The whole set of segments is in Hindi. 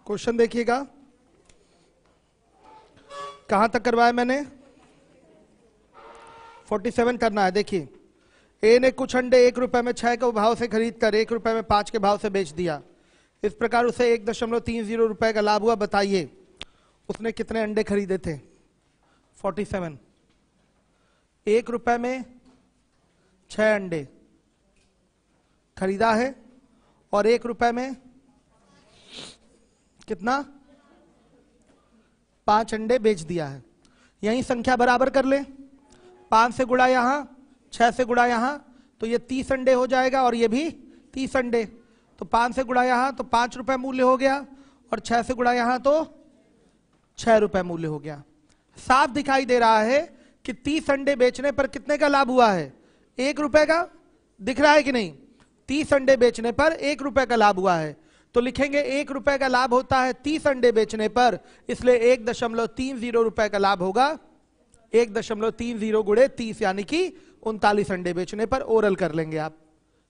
क्वेश्चन देखिएगा, कहां तक करवाया मैंने, 47 करना है। देखिए, ए ने कुछ अंडे 1 रुपए में 6 के भाव से खरीद कर 1 रुपए में 5 के भाव से बेच दिया। इस प्रकार उसे 1.30 रुपए का लाभ हुआ। बताइए उसने कितने अंडे खरीदे थे। 47, 1 रुपए में 6 अंडे खरीदा है और 1 रुपए में कितना, 5 अंडे बेच दिया है। यही संख्या बराबर कर ले, 5 से गुणा यहां, 6 से गुणा यहां, तो ये 30 अंडे हो जाएगा और ये भी 30 अंडे। तो 5 से गुणा यहां तो 5 रुपए मूल्य हो गया और 6 से गुणा यहां तो 6 रुपए मूल्य हो गया। साफ दिखाई दे रहा है कि 30 अंडे बेचने पर कितने का लाभ हुआ है, 1 रुपए का। दिख रहा है कि नहीं, 30 अंडे बेचने पर 1 रुपए का लाभ हुआ है। तो लिखेंगे 1 रुपए का लाभ होता है 30 अंडे बेचने पर, इसलिए 1.30 रुपए का लाभ होगा 1.30 गुणे 30, यानी कि 39 अंडे बेचने पर। ओरल कर लेंगे आप,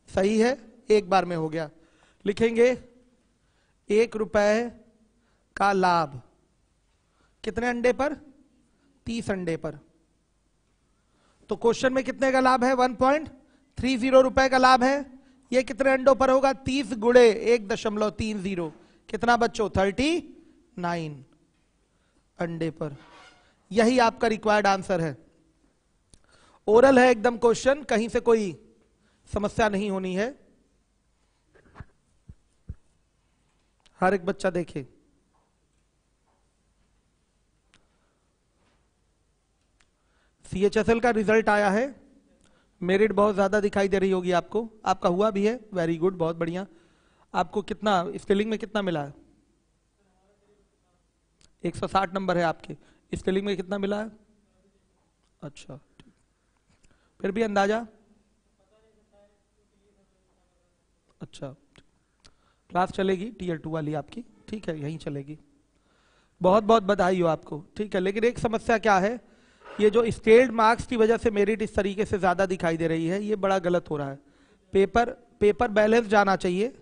सही है, एक बार में हो गया। लिखेंगे 1 रुपए का लाभ कितने अंडे पर, 30 अंडे पर। तो क्वेश्चन में कितने का लाभ है, 1.30 रुपए का लाभ है। ये कितने अंडों पर होगा, 30 गुणे 1.30, कितना बच्चों, 39 अंडे पर। यही आपका रिक्वायर्ड आंसर है। ओरल है एकदम क्वेश्चन, कहीं से कोई समस्या नहीं होनी है। हर एक बच्चा देखे। CHSL का रिजल्ट आया है, मेरिट बहुत ज्यादा दिखाई दे रही होगी आपको, आपका हुआ भी है, वेरी गुड, बहुत बढ़िया। आपको कितना स्पेलिंग में कितना मिला है, 160 नंबर है आपके। स्पेलिंग में कितना मिला है, अच्छा, फिर भी अंदाजा, अच्छा, क्लास चलेगी Tier 2 वाली आपकी, ठीक है, यहीं चलेगी। बहुत बहुत बधाई हो आपको, ठीक है। लेकिन एक समस्या क्या है, ये जो स्केल्ड मार्क्स की वजह से मेरिट इस तरीके से ज्यादा दिखाई दे रही है, ये बड़ा गलत हो रहा है। पेपर बैलेंस जाना चाहिए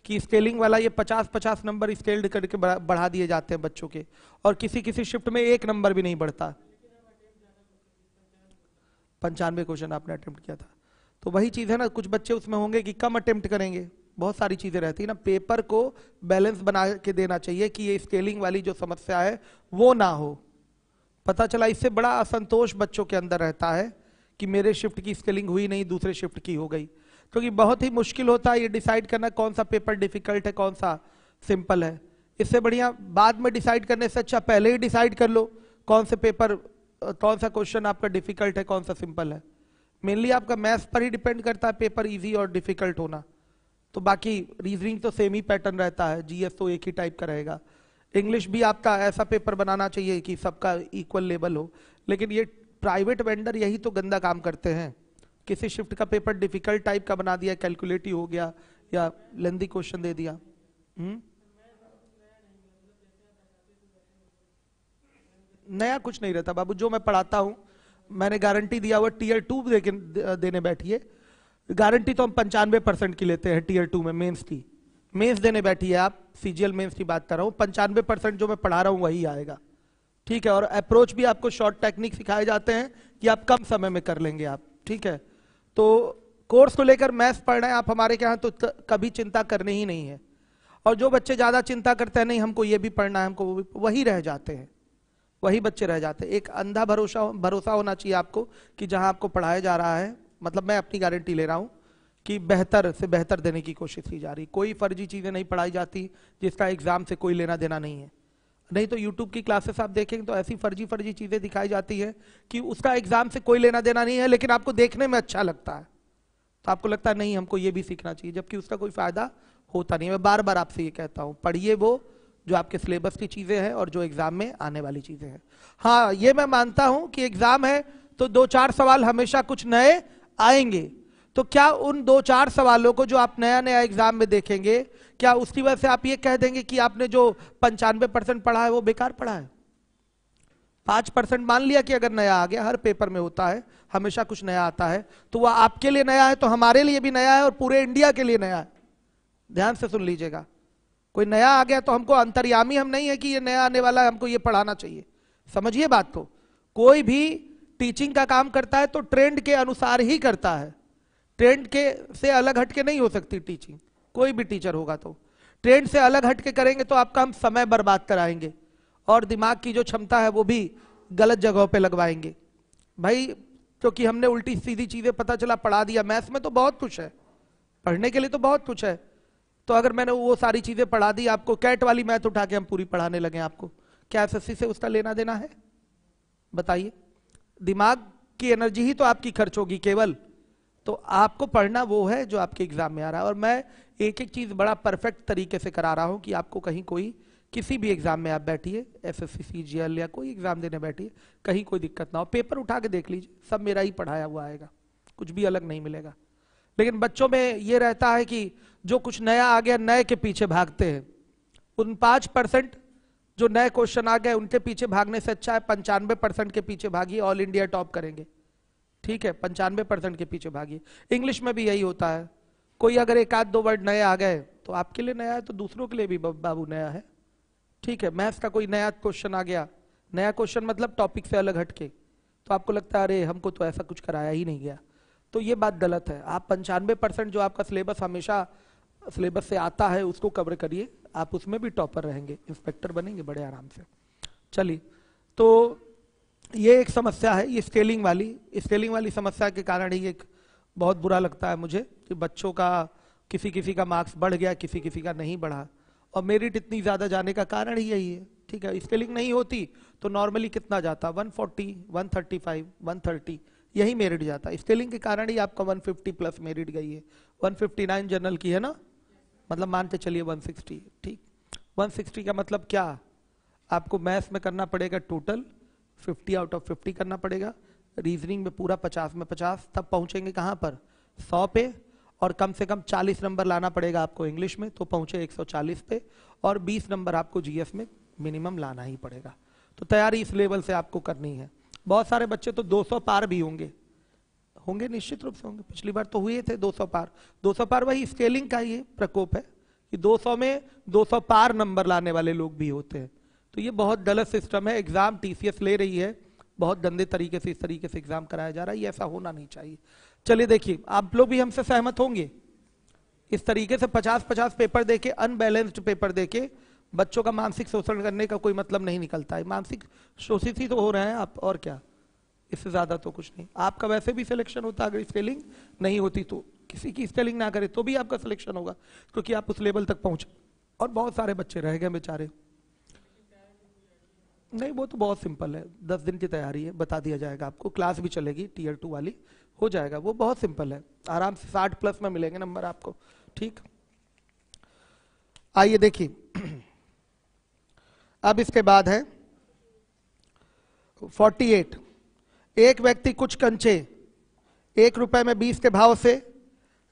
कि स्केलिंग वाला ये 50-50 नंबर स्केल्ड करके बढ़ा दिए जाते हैं बच्चों के, और किसी किसी शिफ्ट में 1 नंबर भी नहीं बढ़ता। 95 क्वेश्चन आपने अटेम्प्ट किया था, तो वही चीज है ना, कुछ बच्चे उसमें होंगे कि कम अटेम्प्ट करेंगे, बहुत सारी चीजें रहती है ना। पेपर को बैलेंस बना के देना चाहिए कि ये स्केलिंग वाली जो समस्या है वो ना हो। पता चला इससे बड़ा असंतोष बच्चों के अंदर रहता है कि मेरे शिफ्ट की स्केलिंग हुई नहीं, दूसरे शिफ्ट की हो गई, क्योंकि बहुत ही मुश्किल होता है ये डिसाइड करना कौन सा पेपर डिफिकल्ट है कौन सा सिंपल है। इससे बढ़िया बाद में डिसाइड करने से अच्छा पहले ही डिसाइड कर लो कौन से पेपर, कौन सा क्वेश्चन आपका डिफिकल्ट है कौन सा सिंपल है। मेनली आपका मैथ्स पर ही डिपेंड करता है पेपर इजी और डिफिकल्ट होना, तो बाकी रीजनिंग तो सेम ही पैटर्न रहता है, GS तो एक ही टाइप का रहेगा। इंग्लिश भी आपका ऐसा पेपर बनाना चाहिए कि सबका इक्वल लेवल हो, लेकिन ये प्राइवेट वेंडर यही तो गंदा काम करते हैं। किसी शिफ्ट का पेपर डिफिकल्ट टाइप का बना दिया, कैलकुलेटिव हो गया या लेंथी क्वेश्चन दे दिया। नया कुछ नहीं रहता बाबू, जो मैं पढ़ाता हूं मैंने गारंटी दिया हुआ Tier 2 देने बैठिए, गारंटी तो हम 95% की लेते हैं Tier 2 में मेंस की। मेंस देने बैठी है आप, CGL मेंस की बात कर रहा हूं, 95% जो मैं पढ़ा रहा हूं वही आएगा, ठीक है। और अप्रोच भी आपको शॉर्ट टेक्निक सिखाए जाते हैं कि आप कम समय में कर लेंगे आप, ठीक है। तो कोर्स को लेकर मैथ्स पढ़ रहे हैं आप हमारे यहाँ तो कभी चिंता करनी ही नहीं है। और जो बच्चे ज्यादा चिंता करते हैं नहीं हमको ये भी पढ़ना है, हमको वो भी, वही रह जाते हैं, वही बच्चे रह जाते हैं। एक अंधा भरोसा होना चाहिए आपको कि जहां आपको पढ़ाया जा रहा है, मतलब मैं अपनी गारंटी ले रहा हूं कि बेहतर से बेहतर देने की कोशिश की जा रही, कोई फर्जी चीजें नहीं पढ़ाई जाती जिसका एग्जाम से कोई लेना देना नहीं है। नहीं तो यूट्यूब की क्लासेस आप देखेंगे तो ऐसी फर्जी चीजें दिखाई जाती है कि उसका एग्जाम से कोई लेना देना नहीं है, लेकिन आपको देखने में अच्छा लगता है, तो आपको लगता है नहीं हमको ये भी सीखना चाहिए, जबकि उसका कोई फायदा होता नहीं। मैं बार बार आपसे ये कहता हूं, पढ़िए वो जो आपके सिलेबस की चीजें हैं और जो एग्जाम में आने वाली चीजें हैं। हाँ, ये मैं मानता हूं कि एग्जाम है तो 2-4 सवाल हमेशा कुछ नए आएंगे, तो क्या उन 2-4 सवालों को जो आप नया नया एग्जाम में देखेंगे, क्या उसकी वजह से आप ये कह देंगे कि आपने जो 95% पढ़ा है वो बेकार पढ़ा है? 5% मान लिया कि अगर नया आ गया, हर पेपर में होता है, हमेशा कुछ नया आता है, तो वह आपके लिए नया है तो हमारे लिए भी नया है और पूरे इंडिया के लिए नया है। ध्यान से सुन लीजिएगा, कोई नया आ गया तो हमको अंतर्यामी हम नहीं है कि ये नया आने वाला है, हमको ये पढ़ाना चाहिए। समझिए बात को। कोई भी टीचिंग का काम करता है तो ट्रेंड के अनुसार ही करता है, ट्रेंड के से अलग हट के नहीं हो सकती टीचिंग। कोई भी टीचर होगा तो ट्रेंड से अलग हट के करेंगे तो आपका हम समय बर्बाद कराएंगे और दिमाग की जो क्षमता है वो भी गलत जगहों पे लगवाएंगे। भाई क्योंकि हमने उल्टी सीधी चीजें पता चला पढ़ा दिया। मैथ्स में तो बहुत कुछ है, पढ़ने के लिए तो बहुत कुछ है, तो अगर मैंने वो सारी चीजें पढ़ा दी आपको, कैट वाली मैथ उठा के हम पूरी पढ़ाने लगे आपको, क्या एसएससी से उसका लेना देना है? बताइए। दिमाग की एनर्जी ही तो आपकी खर्च होगी केवल। तो आपको पढ़ना वो है जो आपके एग्जाम में आ रहा है। और मैं एक एक चीज बड़ा परफेक्ट तरीके से करा रहा हूं कि आपको कहीं कोई किसी भी एग्जाम में आप बैठिए, एसएससी सीजीएल या कोई एग्जाम देने बैठिए, कहीं कोई दिक्कत ना हो। पेपर उठा के देख लीजिए, सब मेरा ही पढ़ाया हुआ आएगा, कुछ भी अलग नहीं मिलेगा। लेकिन बच्चों में ये रहता है कि जो कुछ नया आ गया नए के पीछे भागते हैं। उन 5% जो नए क्वेश्चन आ गए उनके पीछे भागने से अच्छा है 95% के पीछे भागिए, ऑल इंडिया टॉप करेंगे। ठीक है, 95% के पीछे भागिए। इंग्लिश में भी यही होता है, कोई अगर एक आध दो वर्ड नए आ गए तो आपके लिए नया है तो दूसरों के लिए भी बाबू नया है। ठीक है, मैथ्स का कोई नया क्वेश्चन आ गया, नया क्वेश्चन मतलब टॉपिक से अलग हटके, तो आपको लगता है अरे हमको तो ऐसा कुछ कराया ही नहीं गया, तो ये बात गलत है। आप 95% जो आपका सिलेबस हमेशा सिलेबस से आता है उसको कवर करिए, आप उसमें भी टॉपर रहेंगे, इंस्पेक्टर बनेंगे बड़े आराम से। चलिए, तो ये एक समस्या है, ये स्केलिंग वाली समस्या के कारण ही एक बहुत बुरा लगता है मुझे कि बच्चों का किसी किसी का मार्क्स बढ़ गया, किसी किसी का नहीं बढ़ा, और मेरिट इतनी ज्यादा जाने का कारण ही यही है। ठीक है, स्केलिंग नहीं होती तो नॉर्मली कितना जाता, 140, 135, 130 यही मेरिट जाता। स्केलिंग के कारण ही आपका 150 प्लस मेरिट गई है। 159 जनरल की है ना, मतलब मानते चलिए 160। ठीक, 160 का मतलब क्या, आपको मैथ्स में करना पड़ेगा टोटल 50 आउट ऑफ 50 करना पड़ेगा, रीजनिंग में पूरा 50 में 50, तब पहुंचेंगे कहां पर, 100 पे। और कम से कम 40 नंबर लाना पड़ेगा आपको इंग्लिश में, तो पहुंचे 140 पे। और 20 नंबर आपको जीएस में मिनिमम लाना ही पड़ेगा। तो तैयारी इस लेवल से आपको करनी है। बहुत सारे बच्चे तो 200 पार भी होंगे, निश्चित रूप से होंगे। पिछली बार तो हुए थे 200 पार। 200 पार वही स्केलिंग का ये प्रकोप है कि 200 में 200 पार नंबर लाने वाले लोग भी होते हैं। तो ये बहुत गलत सिस्टम है, एग्जाम टीसीएस ले रही है बहुत गंदे तरीके से, इस तरीके से एग्जाम कराया जा रहा है, ये ऐसा होना नहीं चाहिए। चलिए देखिए, आप लोग भी हमसे सहमत होंगे, इस तरीके से 50-50 पेपर देके, अनबैलेंस्ड पेपर देके बच्चों का मानसिक शोषण करने का कोई मतलब नहीं निकलता है। मानसिक शोषित ही तो हो रहे हैं आप, और क्या, इससे ज्यादा तो कुछ नहीं। आपका वैसे भी सिलेक्शन होता, अगर स्केलिंग नहीं होती तो किसी की स्केलिंग ना करे तो भी आपका सिलेक्शन होगा, क्योंकि आप उस लेवल तक पहुंचे। और बहुत सारे बच्चे रह गए बेचारे। नहीं, वो तो बहुत सिंपल है, 10 दिन की तैयारी है, बता दिया जाएगा आपको, क्लास भी चलेगी टीयर 2 वाली, हो जाएगा, वो बहुत सिंपल है, आराम से 60 प्लस में मिलेंगे नंबर आपको। ठीक, आइए देखिए, अब इसके बाद है 48। एक व्यक्ति कुछ कंचे 1 रुपए में 20 के भाव से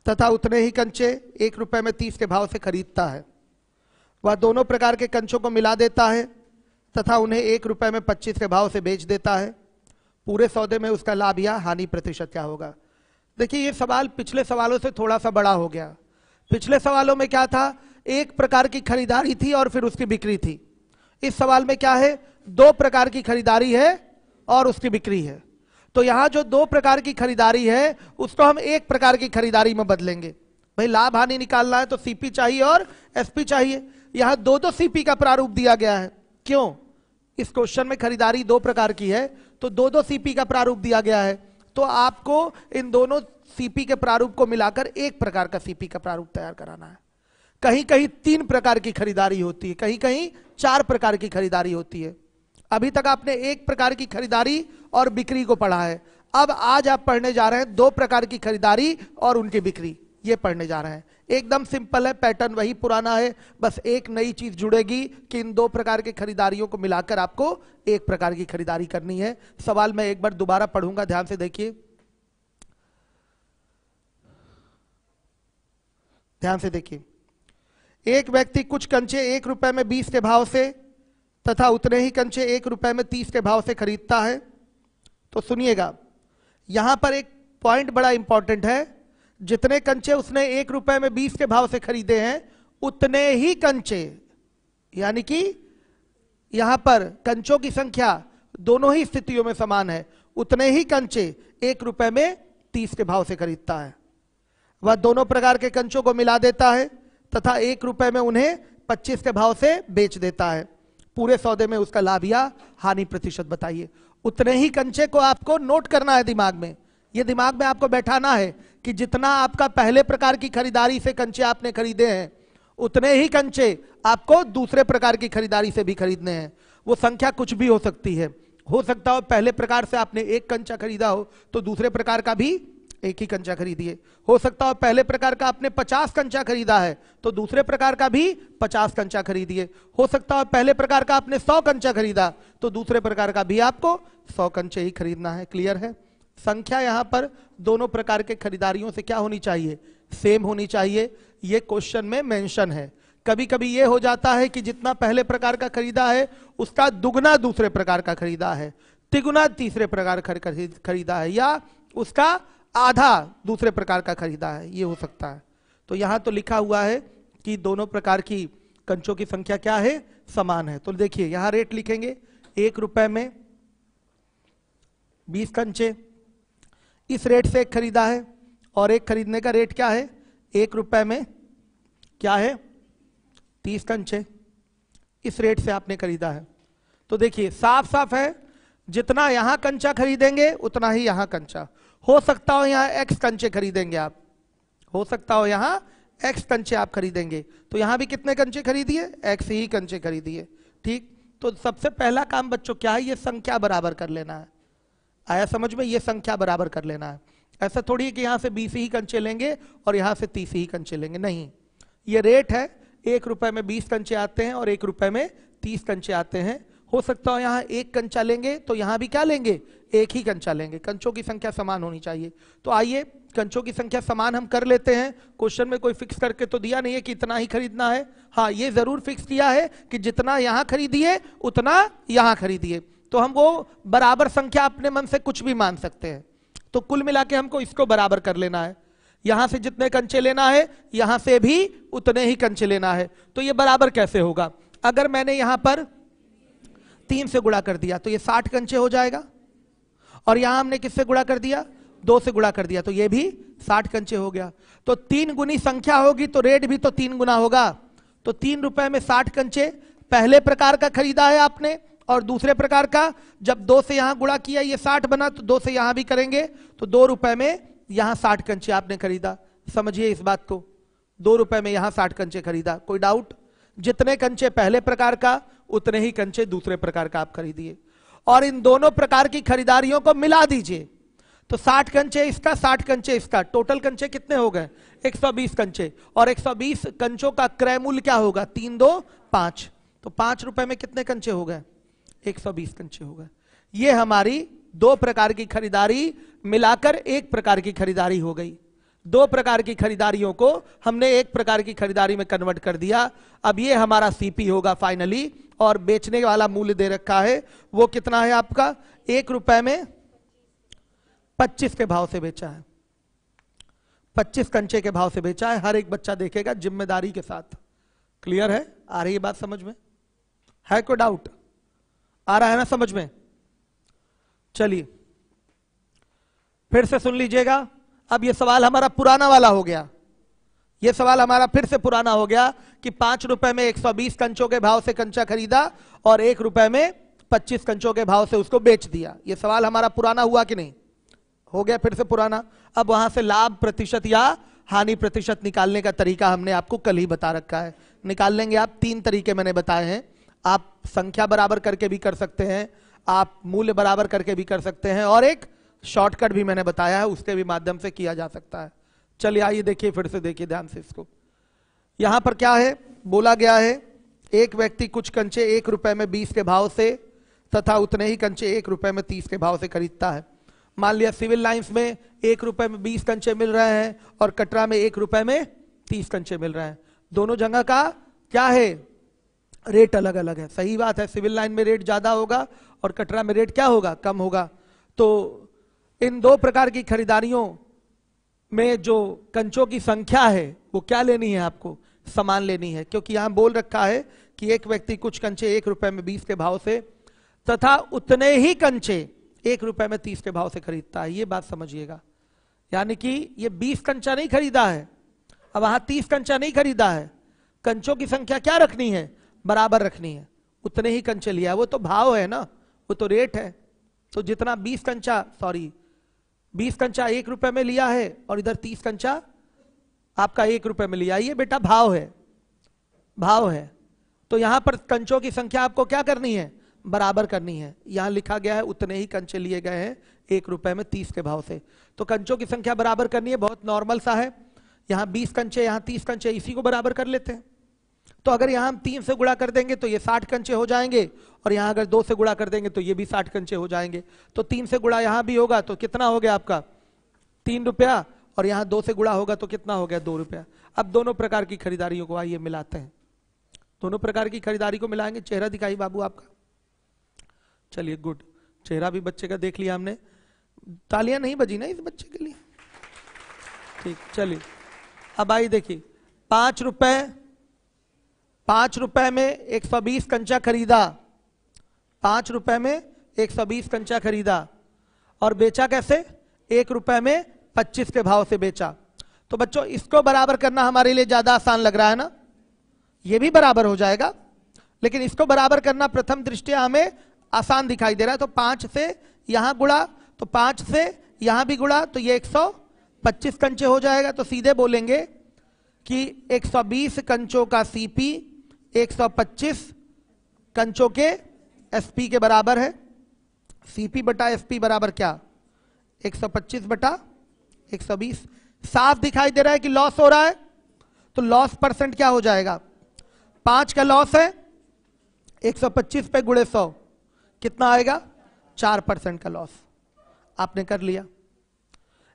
तथा उतने ही कंचे 1 रुपए में 30 के भाव से खरीदता है। वह दोनों प्रकार के कंचों को मिला देता है तथा उन्हें 1 रुपए में 25 के भाव से बेच देता है। पूरे सौदे में उसका लाभ या हानि प्रतिशत क्या होगा? देखिए, ये सवाल पिछले सवालों से थोड़ा सा बड़ा हो गया। पिछले सवालों में क्या था, एक प्रकार की खरीदारी थी और फिर उसकी बिक्री थी। इस सवाल में क्या है, 2 प्रकार की खरीदारी है और उसकी बिक्री है। तो यहां जो 2 प्रकार की खरीदारी है उसको हम 1 प्रकार की खरीदारी में बदलेंगे। भाई लाभ हानि निकालना है तो सीपी चाहिए और एसपी चाहिए। यहां 2 सीपी का प्रारूप दिया गया है। क्यों? इस क्वेश्चन में खरीदारी 2 प्रकार की है तो 2 सीपी का प्रारूप दिया गया है। तो आपको इन दोनों सीपी के प्रारूप को मिलाकर 1 प्रकार का सीपी का प्रारूप तैयार कराना है। कहीं कहीं 3 प्रकार की खरीदारी होती है, कहीं कहीं 4 प्रकार की खरीदारी होती है। अभी तक आपने 1 प्रकार की खरीदारी और बिक्री को पढ़ा है। अब आज आप पढ़ने जा रहे हैं 2 प्रकार की खरीदारी और उनकी बिक्री, ये पढ़ने जा रहे हैं। एकदम सिंपल है, पैटर्न वही पुराना है, बस एक नई चीज जुड़ेगी कि इन 2 प्रकार की खरीदारियों को मिलाकर आपको 1 प्रकार की खरीदारी करनी है। सवाल मैं एक बार दोबारा पढ़ूंगा, ध्यान से देखिए, ध्यान से देखिए। एक व्यक्ति कुछ कंचे 1 रुपए में 20 के भाव से तथा उतने ही कंचे 1 रुपए में 30 के भाव से खरीदता है। तो सुनिएगा, यहां पर एक पॉइंट बड़ा इंपॉर्टेंट है। जितने कंचे उसने 1 रुपए में 20 के भाव से खरीदे हैं उतने ही कंचे, यानी कि यहां पर कंचों की संख्या दोनों ही स्थितियों में समान है, उतने ही कंचे 1 रुपए में 30 के भाव से खरीदता है। वह दोनों प्रकार के कंचों को मिला देता है तथा 1 रुपए में उन्हें 25 के भाव से बेच देता है। पूरे सौदे में उसका लाभ या हानि प्रतिशत बताइए। उतने ही कंचे को आपको नोट करना है दिमाग में, ये दिमाग में आपको बैठाना है कि जितना आपका पहले प्रकार की खरीदारी से कंचे आपने खरीदे हैं, उतने ही कंचे आपको दूसरे प्रकार की खरीदारी से भी खरीदने हैं। वो संख्या कुछ भी हो सकती है, हो सकता हो पहले प्रकार से आपने 1 कंचा खरीदा हो तो दूसरे प्रकार का भी 1 ही कंचा खरीदिए। हो सकता हो पहले प्रकार का आपने 50 कंचा खरीदा है तो दूसरे प्रकार का भी 50 कंचा खरीदिए। हो सकता हो पहले प्रकार का आपने 100 कंचा खरीदा तो दूसरे प्रकार का भी आपको 100 कंचे ही खरीदना है। क्लियर है? संख्या यहां पर दोनों प्रकार के खरीदारियों से क्या होनी चाहिए? सेम होनी चाहिए। ये क्वेश्चन में मेंशन है। कभी कभी ये हो जाता है कि जितना पहले प्रकार का खरीदा है उसका दुगना दूसरे प्रकार का खरीदा है, तिगुना तीसरे प्रकार खरीदा है, या उसका आधा दूसरे प्रकार का खरीदा है, ये हो सकता है। तो यहां तो लिखा हुआ है कि दोनों प्रकार की कंचों की संख्या क्या है? समान है। तो देखिए यहां रेट लिखेंगे, 1 रुपए में 20 कंचे, इस रेट से एक खरीदा है और एक खरीदने का रेट क्या है? 1 रुपए में क्या है? 30 कंचे, इस रेट से आपने खरीदा है। तो देखिए साफ साफ है, जितना यहां कंचा खरीदेंगे उतना ही यहां कंचा। हो सकता हो यहां X कंचे खरीदेंगे आप, हो सकता हो यहां X कंचे आप खरीदेंगे, तो यहां भी कितने कंचे खरीदिए? X ही कंचे खरीदिए। ठीक, तो सबसे पहला काम बच्चों क्या है? ये संख्या बराबर कर लेना है। आया समझ में? ये संख्या बराबर कर लेना है। ऐसा थोड़ी है कि यहां से 20 ही कंचे लेंगे और यहां से 30 ही कंचे लेंगे, नहीं। ये रेट है, 1 रुपए में 20 कंचे आते हैं और 1 रुपए में 30 कंचे आते हैं। हो सकता हो यहां 1 कंचा लेंगे तो यहां भी क्या लेंगे? 1 ही कंचा लेंगे। कंचों की संख्या समान होनी चाहिए। तो आइए कंचों की संख्या समान हम कर लेते हैं। क्वेश्चन में कोई फिक्स करके तो दिया नहीं है कि इतना ही खरीदना है। हाँ, ये जरूर फिक्स किया है कि जितना यहां खरीदिए उतना यहां खरीदिए। तो हम वो बराबर संख्या अपने मन से कुछ भी मान सकते हैं। तो कुल मिला के हमको इसको बराबर कर लेना है। यहां से जितने कंचे लेना है यहां से भी उतने ही कंचे लेना है। तो ये बराबर कैसे होगा? अगर मैंने यहां पर 3 से गुणा कर दिया तो ये 60 कंचे हो जाएगा, और यहां हमने किससे गुणा कर दिया? 2 से गुणा कर दिया तो ये भी 60 कंचे हो गया। तो 3 गुनी संख्या होगी तो रेट भी तो 3 गुना होगा। तो 3 रुपए में 60 कंचे पहले प्रकार का खरीदा है आपने, और दूसरे प्रकार का जब 2 से यहां गुणा किया ये 60 बना, तो 2 से यहां भी करेंगे तो 2 रुपए में यहां 60 कंचे आपने खरीदा। समझिए इस बात को, 2 रुपए में यहां 60 कंचे खरीदा। कोई डाउट? जितने कंचे पहले प्रकार का उतने ही कंचे दूसरे प्रकार का आप खरीदिए, और इन दोनों प्रकार की खरीदारियों को मिला दीजिए। तो 60 कंचे इसका, 60 कंचे इसका, टोटल कंचे कितने हो गए? 120 कंचे। और 120 कंचों का क्रय मूल्य क्या होगा? 3 2 5। तो 5 रुपए में कितने कंचे हो गए? 120 कंचे हो गए। ये हमारी 2 प्रकार की खरीदारी मिलाकर 1 प्रकार की खरीदारी हो गई। 2 प्रकार की खरीदारियों को हमने 1 प्रकार की खरीदारी में कन्वर्ट कर दिया। अब ये हमारा सीपी होगा फाइनली, और बेचने वाला मूल्य दे रखा है वो कितना है आपका? 1 रुपए में 25 के भाव से बेचा है, 25 कंचे के भाव से बेचा है। हर एक बच्चा देखेगा जिम्मेदारी के साथ। क्लियर है? आ रही है बात समझ में? है कोई डाउट? आ रहा है ना समझ में? चलिए फिर से सुन लीजिएगा। अब ये सवाल हमारा पुराना वाला हो गया। ये सवाल हमारा फिर से पुराना हो गया कि 5 रुपए में 120 कंचों के भाव से कंचा खरीदा और 1 रुपए में 25 कंचों के भाव से उसको बेच दिया। ये सवाल हमारा पुराना हुआ कि नहीं? हो गया फिर से पुराना। अब वहां से लाभ प्रतिशत या हानि प्रतिशत निकालने का तरीका हमने आपको कल ही बता रखा है। निकाल लेंगे आप। 3 तरीके मैंने बताए हैं। आप संख्या बराबर करके भी कर सकते हैं, आप मूल्य बराबर करके भी कर सकते हैं, और एक शॉर्टकट भी मैंने बताया है, उसके भी माध्यम से किया जा सकता है। चलिए आइए देखिए, फिर से देखिए ध्यान से इसको। यहां पर क्या है? बोला गया है एक व्यक्ति कुछ कंचे 1 रुपए में 20 के भाव से तथा उतने ही कंचे 1 रुपए में 30 के भाव से खरीदता है। मान लिया सिविल लाइंस में 1 रुपए में 20 कंचे मिल रहे हैं और कटरा में 1 रुपए में 30 कंचे मिल रहे हैं। दोनों जगह का क्या है? रेट अलग अलग है। सही बात है, सिविल लाइन में रेट ज्यादा होगा और कटरा में रेट क्या होगा? कम होगा। तो इन 2 प्रकार की खरीदारियों में जो कंचों की संख्या है वो क्या लेनी है आपको? सामान लेनी है, क्योंकि यहां बोल रखा है कि एक व्यक्ति कुछ कंचे 1 रुपए में 20 के भाव से तथा उतने ही कंचे 1 रुपए में 30 के भाव से खरीदता है। ये बात समझिएगा, यानी कि ये 20 कंचा नहीं खरीदा है, अब वहां 30 कंचा नहीं खरीदा है, कंचों की संख्या क्या रखनी है, बराबर रखनी है, उतने ही कंचे लिया है। वो तो भाव है ना, वो तो रेट है। तो जितना 20 कंचा 1 रुपए में लिया है और इधर 30 कंचा आपका 1 रुपए में लिया, ये बेटा भाव है, भाव है। तो यहां पर कंचों की संख्या आपको क्या करनी है, बराबर करनी है। यहां लिखा गया है उतने ही कंचे लिए गए हैं 1 रुपए में 30 के भाव से, तो कंचों की संख्या बराबर करनी है, बहुत नॉर्मल सा है। यहां 20 कंचे, यहां 30 कंचे, इसी को बराबर कर लेते हैं। तो अगर यहां हम 3 से गुणा कर देंगे तो ये 60 कंचे हो जाएंगे, और यहां अगर 2 से गुणा कर देंगे तो ये भी 60 कंचे हो जाएंगे। तो 3 से गुणा यहां भी होगा तो कितना हो गया आपका 3 रुपया, और यहां 2 से गुणा होगा तो कितना हो गया 2 रुपया। अब दोनों प्रकार की खरीदारियों को आइए मिलाते हैं, दोनों प्रकार की खरीदारी को मिलाएंगे। चेहरा दिखाई बाबू आपका, चलिए गुड, चेहरा भी बच्चे का देख लिया हमने, तालियां नहीं बजी ना इस बच्चे के लिए, ठीक। चलिए अब आई देखिए, 5 रुपए में 120 कंचा खरीदा, 5 रुपए में 120 कंचा खरीदा, और बेचा कैसे, 1 रुपए में 25 के भाव से बेचा। तो बच्चों इसको बराबर करना हमारे लिए ज्यादा आसान लग रहा है ना, ये भी बराबर हो जाएगा, लेकिन इसको बराबर करना प्रथम दृष्टया हमें आसान दिखाई दे रहा है। तो 5 से यहां गुणा, तो 5 से यहां भी गुणा, तो ये 125 कंचे हो जाएगा। तो सीधे बोलेंगे कि 120 कंचों का सीपी 125 कंचों के एसपी के बराबर है। सीपी बटा एसपी बराबर क्या, 125 बटा 120। साफ दिखाई दे रहा है कि लॉस हो रहा है, तो लॉस परसेंट क्या हो जाएगा, 5 का लॉस है, 125 पे गुणे 100 कितना आएगा, 4% का लॉस। आपने कर लिया।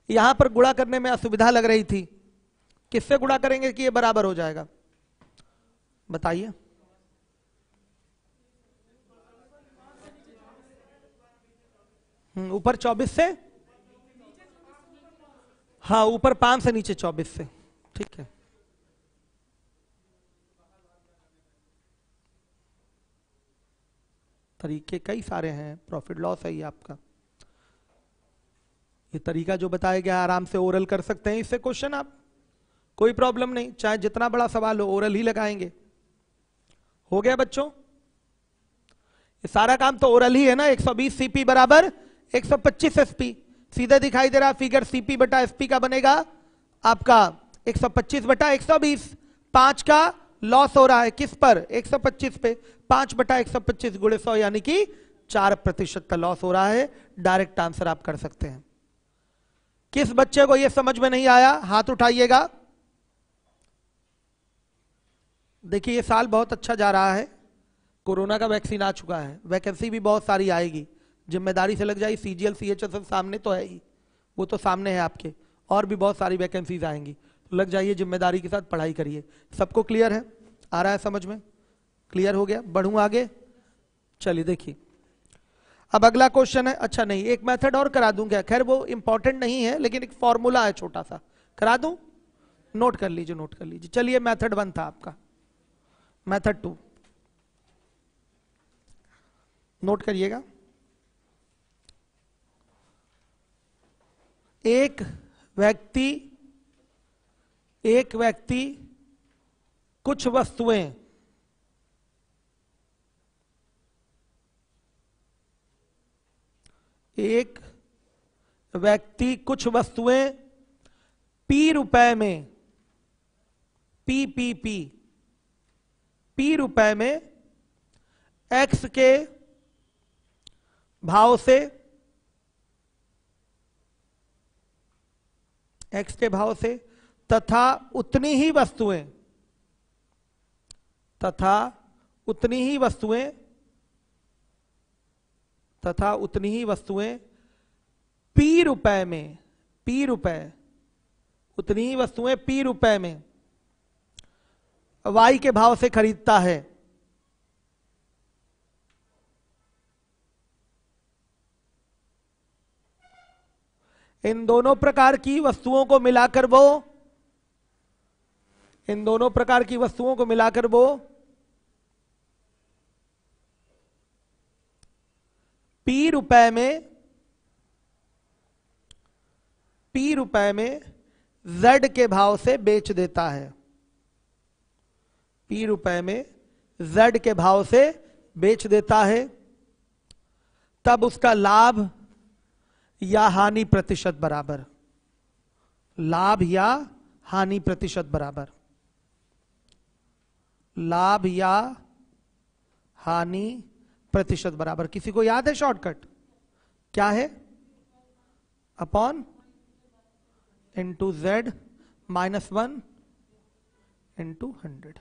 यहां पर गुणा करने में असुविधा लग रही थी, किससे गुणा करेंगे कि ये बराबर हो जाएगा, बताइए। ऊपर 24 से, हाँ ऊपर 5 से नीचे 24 से, ठीक है। तरीके कई सारे हैं, प्रॉफिट लॉस है ये आपका। ये तरीका जो बताया गया आराम से ओरल कर सकते हैं इससे क्वेश्चन आप, कोई प्रॉब्लम नहीं, चाहे जितना बड़ा सवाल हो ओरल ही लगाएंगे। हो गया बच्चों, ये सारा काम तो ओरल ही है ना। 120 सीपी बराबर 125 एसपी, सीधे दिखाई दे रहा फिगर, सीपी बटा एसपी का बनेगा आपका 125 बटा 120। 5 का लॉस हो रहा है किस पर, 125 पे, 5 बटा 125 गुणे 100 यानी कि 4% का लॉस हो रहा है। डायरेक्ट आंसर आप कर सकते हैं। किस बच्चे को यह समझ में नहीं आया हाथ उठाइएगा। देखिए ये साल बहुत अच्छा जा रहा है, कोरोना का वैक्सीन आ चुका है, वैकेंसी भी बहुत सारी आएगी, जिम्मेदारी से लग जाए। सीजीएल सीएचएस सामने तो है ही, वो तो सामने है आपके, और भी बहुत सारी वैकेंसीज आएंगी, तो लग जाइए जिम्मेदारी के साथ पढ़ाई करिए। सबको क्लियर है, आ रहा है समझ में, क्लियर हो गया, बढ़ूं आगे। चलिए देखिए अब अगला क्वेश्चन है, अच्छा नहीं एक मेथड और करा दूं क्या, खैर वो इंपॉर्टेंट नहीं है लेकिन एक फॉर्मूला है छोटा सा, करा दूं, नोट कर लीजिए, नोट कर लीजिए। चलिए मेथड 1 था आपका, मेथड 2 नोट करिएगा। एक व्यक्ति कुछ वस्तुएं P रुपए में, P रुपए में X के भाव से, X के भाव से तथा उतनी ही वस्तुएं P रुपए में, उतनी ही वस्तुएं P रुपए में Y के भाव से खरीदता है। इन दोनों प्रकार की वस्तुओं को मिलाकर वो इन दोनों प्रकार की वस्तुओं को मिलाकर वो P रुपए में Z के भाव से बेच देता है। P रुपए में Z के भाव से बेच देता है, तब उसका लाभ या हानि प्रतिशत बराबर, लाभ या हानि प्रतिशत बराबर, लाभ या हानि प्रतिशत बराबर। किसी को याद है शॉर्टकट क्या है? Upon into Z -1 into 100।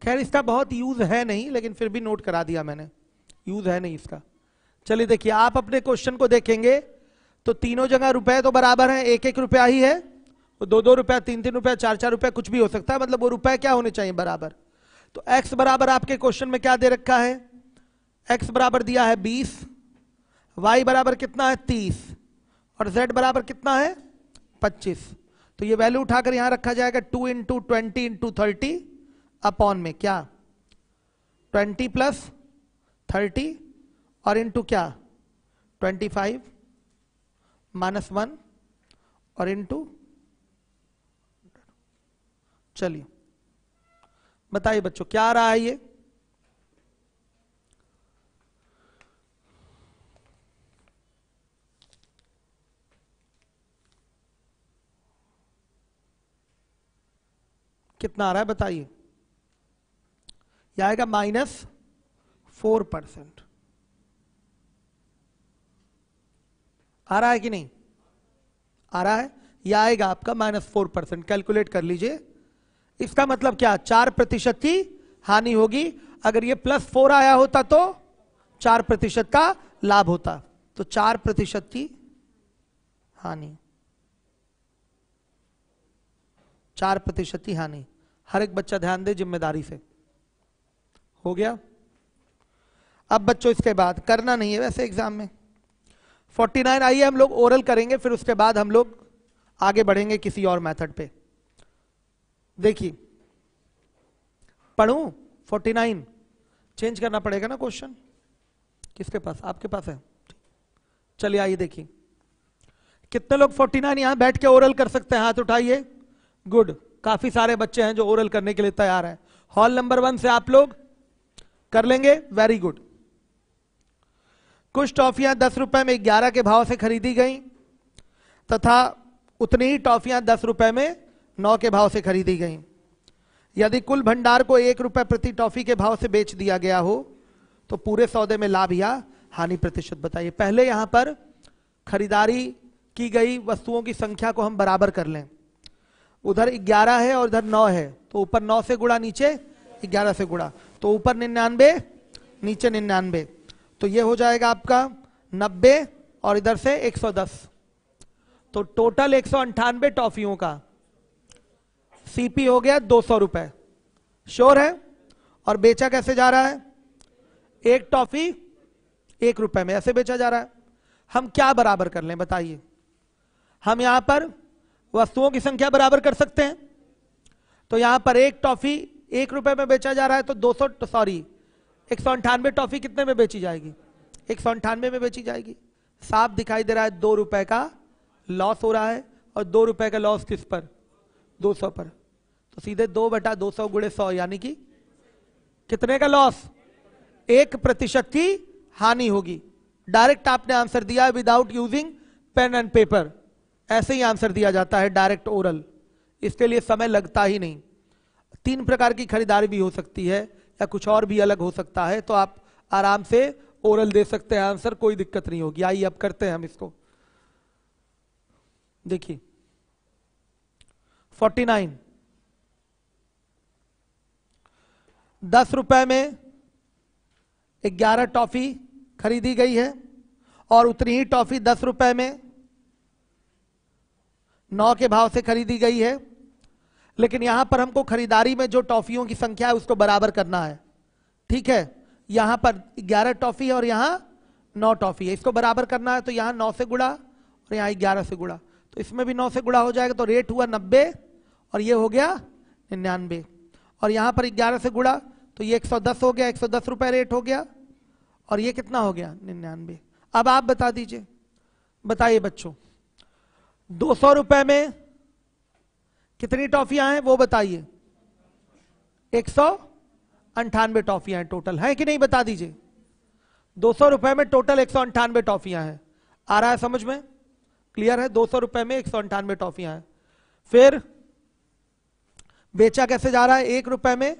खैर इसका बहुत यूज है नहीं, लेकिन फिर भी नोट करा दिया मैंने, यूज है नहीं इसका। चलिए देखिए, आप अपने क्वेश्चन को देखेंगे तो तीनों जगह रुपए तो बराबर है, 1-1 रुपया ही है, 2-2 रुपया, 3-3 रुपया, 4-4 रुपया, कुछ भी हो सकता है, मतलब वो रुपए क्या होने चाहिए? बराबर। तो x बराबर आपके क्वेश्चन में क्या दे रखा है? x बराबर दिया है 20, y बराबर कितना है? 30, और z बराबर कितना है? 25। तो ये वैल्यू उठाकर यहां रखा जाएगा 2 इंटू 20 इंटू 30 अपॉन में क्या 20 प्लस 30 और इंटू क्या 25 -1 और इंटू। चलिए बताइए बच्चों क्या आ रहा है ये? कितना आ रहा है बताइए? यह आएगा -4%। आ रहा है कि नहीं? आ रहा है। यह आएगा आपका -4%। कैलकुलेट कर लीजिए। इसका मतलब क्या? 4% की हानि होगी। अगर ये +4 आया होता तो 4% का लाभ होता। तो 4% की हानि, 4% की हानि। हर एक बच्चा ध्यान दे जिम्मेदारी से। हो गया? अब बच्चों इसके बाद करना नहीं है वैसे एग्जाम में 49। आइए हम लोग ओरल करेंगे, फिर उसके बाद हम लोग आगे बढ़ेंगे किसी और मेथड पे। देखिए पढ़ूं 49? चेंज करना पड़ेगा ना क्वेश्चन। किसके पास? आपके पास है? चलिए आइए देखिए कितने लोग 49 यहां बैठ के ओरल कर सकते हैं? हाथ उठाइए। गुड, काफी सारे बच्चे हैं जो ओरल करने के लिए तैयार हैं। हॉल नंबर 1 से आप लोग कर लेंगे? Very good. कुछ टॉफियां 10 रुपए में 11 के भाव से खरीदी गई तथा उतनी ही टॉफियां 10 रुपए में 9 के भाव से खरीदी गई। यदि कुल भंडार को 1 रुपए प्रति टॉफी के भाव से बेच दिया गया हो तो पूरे सौदे में लाभ या हानि प्रतिशत बताइए। पहले यहां पर खरीदारी की गई वस्तुओं की संख्या को हम बराबर कर लें। उधर 11 है और इधर 9 है, तो ऊपर 9 से गुणा, नीचे 11 से गुणा, तो ऊपर 99 नीचे 99, तो ये हो जाएगा आपका 90 और इधर से 110। तो टोटल 198 टॉफियों का सीपी हो गया 200 रुपए। श्योर है? और बेचा कैसे जा रहा है? एक टॉफी 1 रुपए में ऐसे बेचा जा रहा है। हम क्या बराबर कर लें बताइए? हम यहां पर वस्तुओं की संख्या बराबर कर सकते हैं। तो यहां पर एक टॉफी 1 रुपए में बेचा जा रहा है, तो 198 टॉफी कितने में बेची जाएगी? 198 में बेची जाएगी। साफ दिखाई दे रहा है 2 रुपए का लॉस हो रहा है, और 2 रुपए का लॉस किस पर? 200 पर। तो सीधे 2/200 गुणे 100, यानी कि कितने का लॉस? 1% की हानि होगी। डायरेक्ट आपने आंसर दिया है without using pen and paper. ऐसे ही आंसर दिया जाता है डायरेक्ट ओरल, इसके लिए समय लगता ही नहीं। 3 प्रकार की खरीदारी भी हो सकती है या कुछ और भी अलग हो सकता है, तो आप आराम से ओरल दे सकते हैं आंसर, कोई दिक्कत नहीं होगी। आइए अब करते हैं हम इसको। देखिए 49 10 रुपए में 11 टॉफी खरीदी गई है और उतनी ही टॉफी 10 रुपए में 9 के भाव से खरीदी गई है। लेकिन यहां पर हमको खरीदारी में जो टॉफियों की संख्या है उसको बराबर करना है। ठीक है, यहां पर 11 टॉफी है और यहां 9 टॉफी है, इसको बराबर करना है। तो यहां 9 से गुणा और यहां 11 से गुणा, तो इसमें भी 9 से गुणा हो जाएगा, तो रेट हुआ 90 और ये हो गया 99। और यहां पर 11 से गुणा तो ये 110 हो गया, 110 रुपए रेट हो गया, और ये कितना हो गया 99। अब आप बता दीजिए, बताइए बच्चों 200 रुपए में कितनी टॉफियां हैं वो बताइए। 198 टॉफियां हैं टोटल, है कि नहीं बता दीजिए। 200 रुपए में टोटल 198 टॉफियां हैं। आ रहा है समझ में? क्लियर है? 200 रुपए में 198 टॉफियां हैं। फिर बेचा कैसे जा रहा है? 1 रुपए में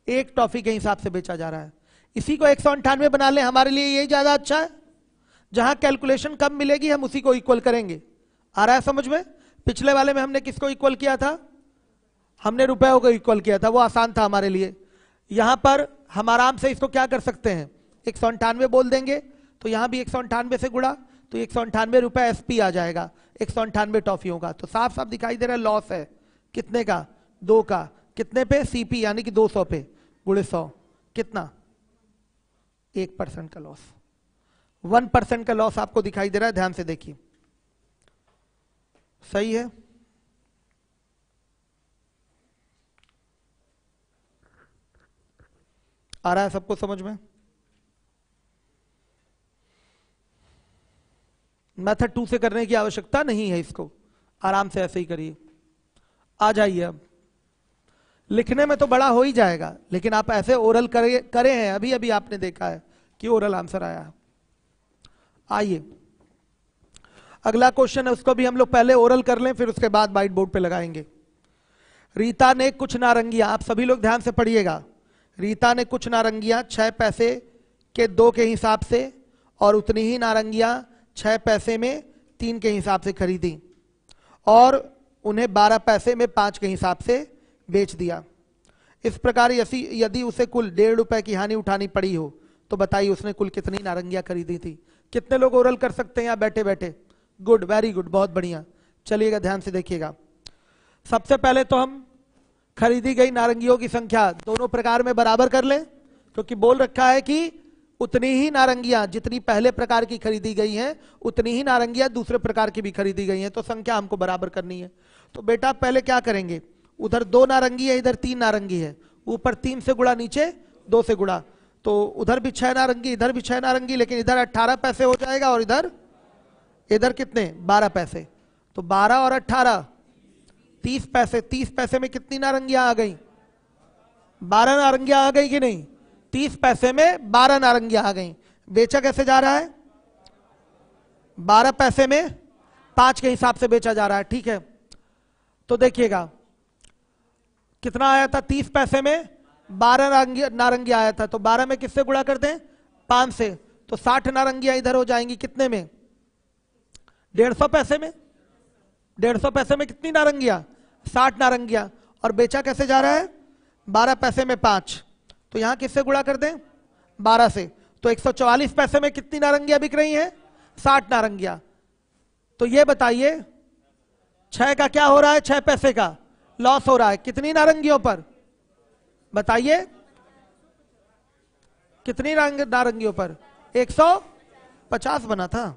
एक टॉफी के हिसाब से बेचा जा रहा है। इसी को 198 बना ले, हमारे लिए यही ज्यादा अच्छा है। जहां कैलकुलेशन कम मिलेगी हम उसी को इक्वल करेंगे। आ रहा है समझ में? पिछले वाले में हमने किसको इक्वल किया था? हमने रुपयों को इक्वल किया था, वो आसान था हमारे लिए। यहां पर हम आराम से इसको क्या कर सकते हैं, 198 बोल देंगे, तो यहां भी 198 से गुणा तो 198 रुपए एसपी आ जाएगा 198 टॉफियों का। तो साफ साफ दिखाई दे रहा है लॉस है कितने का? 2 का। कितने पे? सीपी यानी कि 200 पे गुणे 100 कितना? 1% का लॉस। 1% का लॉस आपको दिखाई दे रहा है, ध्यान से देखिए। सही है? आ रहा है सबको समझ में? मेथड 2 से करने की आवश्यकता नहीं है, इसको आराम से ऐसे ही करिए। आ जाइए, अब लिखने में तो बड़ा हो ही जाएगा, लेकिन आप ऐसे ओरल करे हैं, अभी अभी आपने देखा है कि ओरल आंसर आया है। आइए अगला क्वेश्चन है, उसको भी हम लोग पहले ओरल कर लें, फिर उसके बाद व्हाइट बोर्ड पे लगाएंगे। रीता ने कुछ नारंगियां, आप सभी लोग ध्यान से पढ़िएगा। रीता ने कुछ नारंगियां 6 पैसे के 2 के हिसाब से और उतनी ही नारंगियां 6 पैसे में 3 के हिसाब से खरीदी और उन्हें 12 पैसे में 5 के हिसाब से बेच दिया। इस प्रकार यदि उसे कुल 1.5 रुपए की हानि उठानी पड़ी हो तो बताइए उसने कुल कितनी नारंगियां खरीदी थी। कितने लोग ओरल कर सकते हैं यहाँ बैठे बैठे? गुड, वेरी गुड, बहुत बढ़िया। चलिएगा ध्यान से देखिएगा। सबसे पहले तो हम खरीदी गई नारंगियों की संख्या दोनों प्रकार में बराबर कर लें, क्योंकि बोल रखा है कि उतनी ही नारंगियां जितनी पहले प्रकार की खरीदी गई हैं उतनी ही नारंगियां दूसरे प्रकार की भी खरीदी गई हैं, तो संख्या हमको बराबर करनी है। तो बेटा पहले क्या करेंगे, उधर 2 नारंगी है, इधर 3 नारंगी है, ऊपर 3 से गुणा, नीचे 2 से गुणा, तो उधर भी 6 नारंगी, इधर भी 6 नारंगी, लेकिन इधर 18 पैसे हो जाएगा और इधर कितने? 12 पैसे। तो 12 और 18 30 पैसे। 30 पैसे में कितनी नारंगियां आ गई? 12 नारंगियां आ गई कि नहीं? 30 पैसे में 12 नारंगियां आ गई। बेचा कैसे जा रहा है? 12 पैसे में 5 के हिसाब से बेचा जा रहा है, ठीक है। तो देखिएगा कितना आया था? 30 पैसे में 12 नारंगी आया था, तो 12 में किससे गुणा कर दें? 5 से, तो 60 नारंगियां इधर हो जाएंगी। कितने में? 150 पैसे में। 150 पैसे में कितनी नारंगियां? 60 नारंगियां। और बेचा कैसे जा रहा है? 12 पैसे में 5, तो यहां किससे गुणा कर दें? 12 से, तो 144 पैसे में कितनी नारंगियां बिक रही हैं? 60 नारंगियां। तो ये बताइए 6 का क्या हो रहा है? 6 पैसे का लॉस हो रहा है। कितनी नारंगियों पर बताइए? कितनी नारंगियों पर? 150 बना था,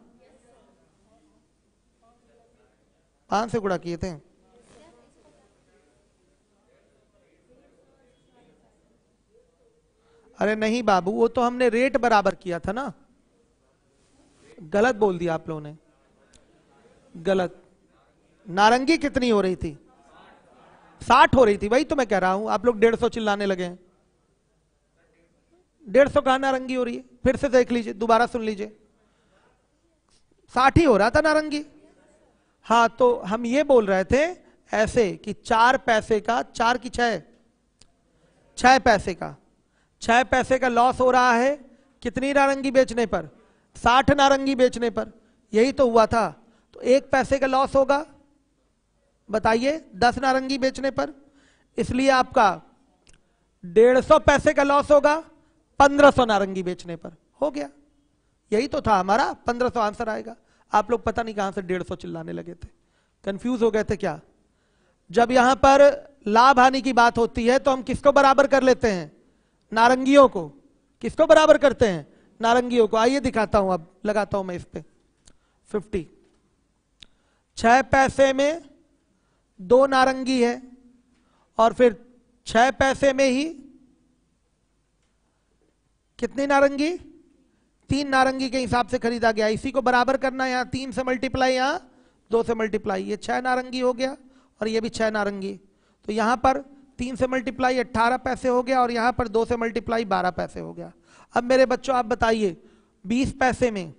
5 से गुणा किए थे। अरे नहीं बाबू, वो तो हमने रेट बराबर किया था ना। गलत बोल दिया आप लोगों ने, गलत। नारंगी कितनी हो रही थी? 60 हो रही थी, वही तो मैं कह रहा हूं। आप लोग 150 चिल्लाने लगे हैं। 150 कहां नारंगी हो रही है? फिर से देख लीजिए, दोबारा सुन लीजिए। 60 ही हो रहा था नारंगी। हाँ, तो हम ये बोल रहे थे ऐसे कि 4 पैसे का, 4 की 6 पैसे का, 6 पैसे का लॉस हो रहा है। कितनी नारंगी बेचने पर? 60 नारंगी बेचने पर। यही तो हुआ था। तो 1 पैसे का लॉस होगा, बताइए, 10 नारंगी बेचने पर। इसलिए आपका 150 पैसे का लॉस होगा 1500 नारंगी बेचने पर। हो गया, यही तो था हमारा। 1500 आंसर आएगा। आप लोग पता नहीं कहां से 150 चिल्लाने लगे थे, कंफ्यूज हो गए थे क्या? जब यहां पर लाभ हानि की बात होती है तो हम किसको बराबर कर लेते हैं? नारंगियों को। किसको बराबर करते हैं? नारंगियों को। आइए दिखाता हूं, अब लगाता हूं मैं इस पे 50। 6 पैसे में 2 नारंगी है और फिर 6 पैसे में ही कितनी नारंगी, 3 नारंगी के हिसाब से खरीदा गया। इसी को बराबर करना है, यहां 3 से मल्टीप्लाई, यहां 2 से मल्टीप्लाई, ये 6 नारंगी हो गया और ये भी 6 नारंगी। तो यहां पर 3 से मल्टीप्लाई 18 पैसे हो गया और यहां पर 2 से मल्टीप्लाई 12 पैसे हो गया। अब मेरे बच्चों आप बताइए 20 पैसे में,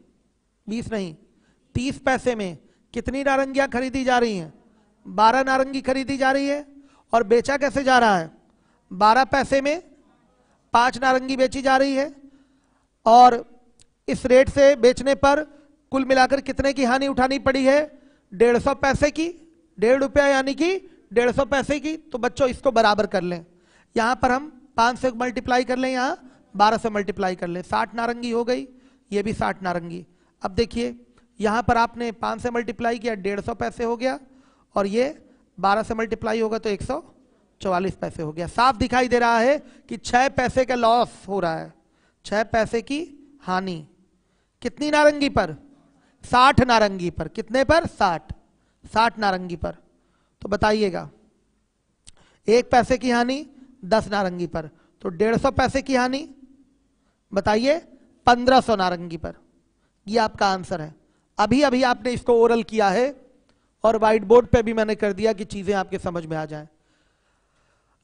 20 नहीं 30 पैसे में कितनी नारंगियां खरीदी जा रही हैं? 12 नारंगी खरीदी जा रही है। और बेचा कैसे जा रहा है? 12 पैसे में 5 नारंगी बेची जा रही है। और इस रेट से बेचने पर कुल मिलाकर कितने की हानि उठानी पड़ी है? 150 पैसे की, 1.5 रुपया यानी कि 150 पैसे की। तो बच्चों इसको बराबर कर लें, यहां पर हम 5 से मल्टीप्लाई कर लें, यहां 12 से मल्टीप्लाई कर लें, 60 नारंगी हो गई, ये भी 60 नारंगी। अब देखिए यहां पर आपने 5 से मल्टीप्लाई किया 150 पैसे हो गया और ये 12 से मल्टीप्लाई होगा तो 144 पैसे हो गया। साफ दिखाई दे रहा है कि 6 पैसे का लॉस हो रहा है, 6 पैसे की हानि। कितनी नारंगी पर? 60 नारंगी पर। कितने पर? 60 नारंगी पर। तो बताइएगा 1 पैसे की हानि 10 नारंगी पर, तो 150 पैसे की हानि बताइए 1500 नारंगी पर। ये आपका आंसर है। अभी अभी आपने इसको ओरल किया है और व्हाइट बोर्ड पे भी मैंने कर दिया कि चीजें आपके समझ में आ जाएं।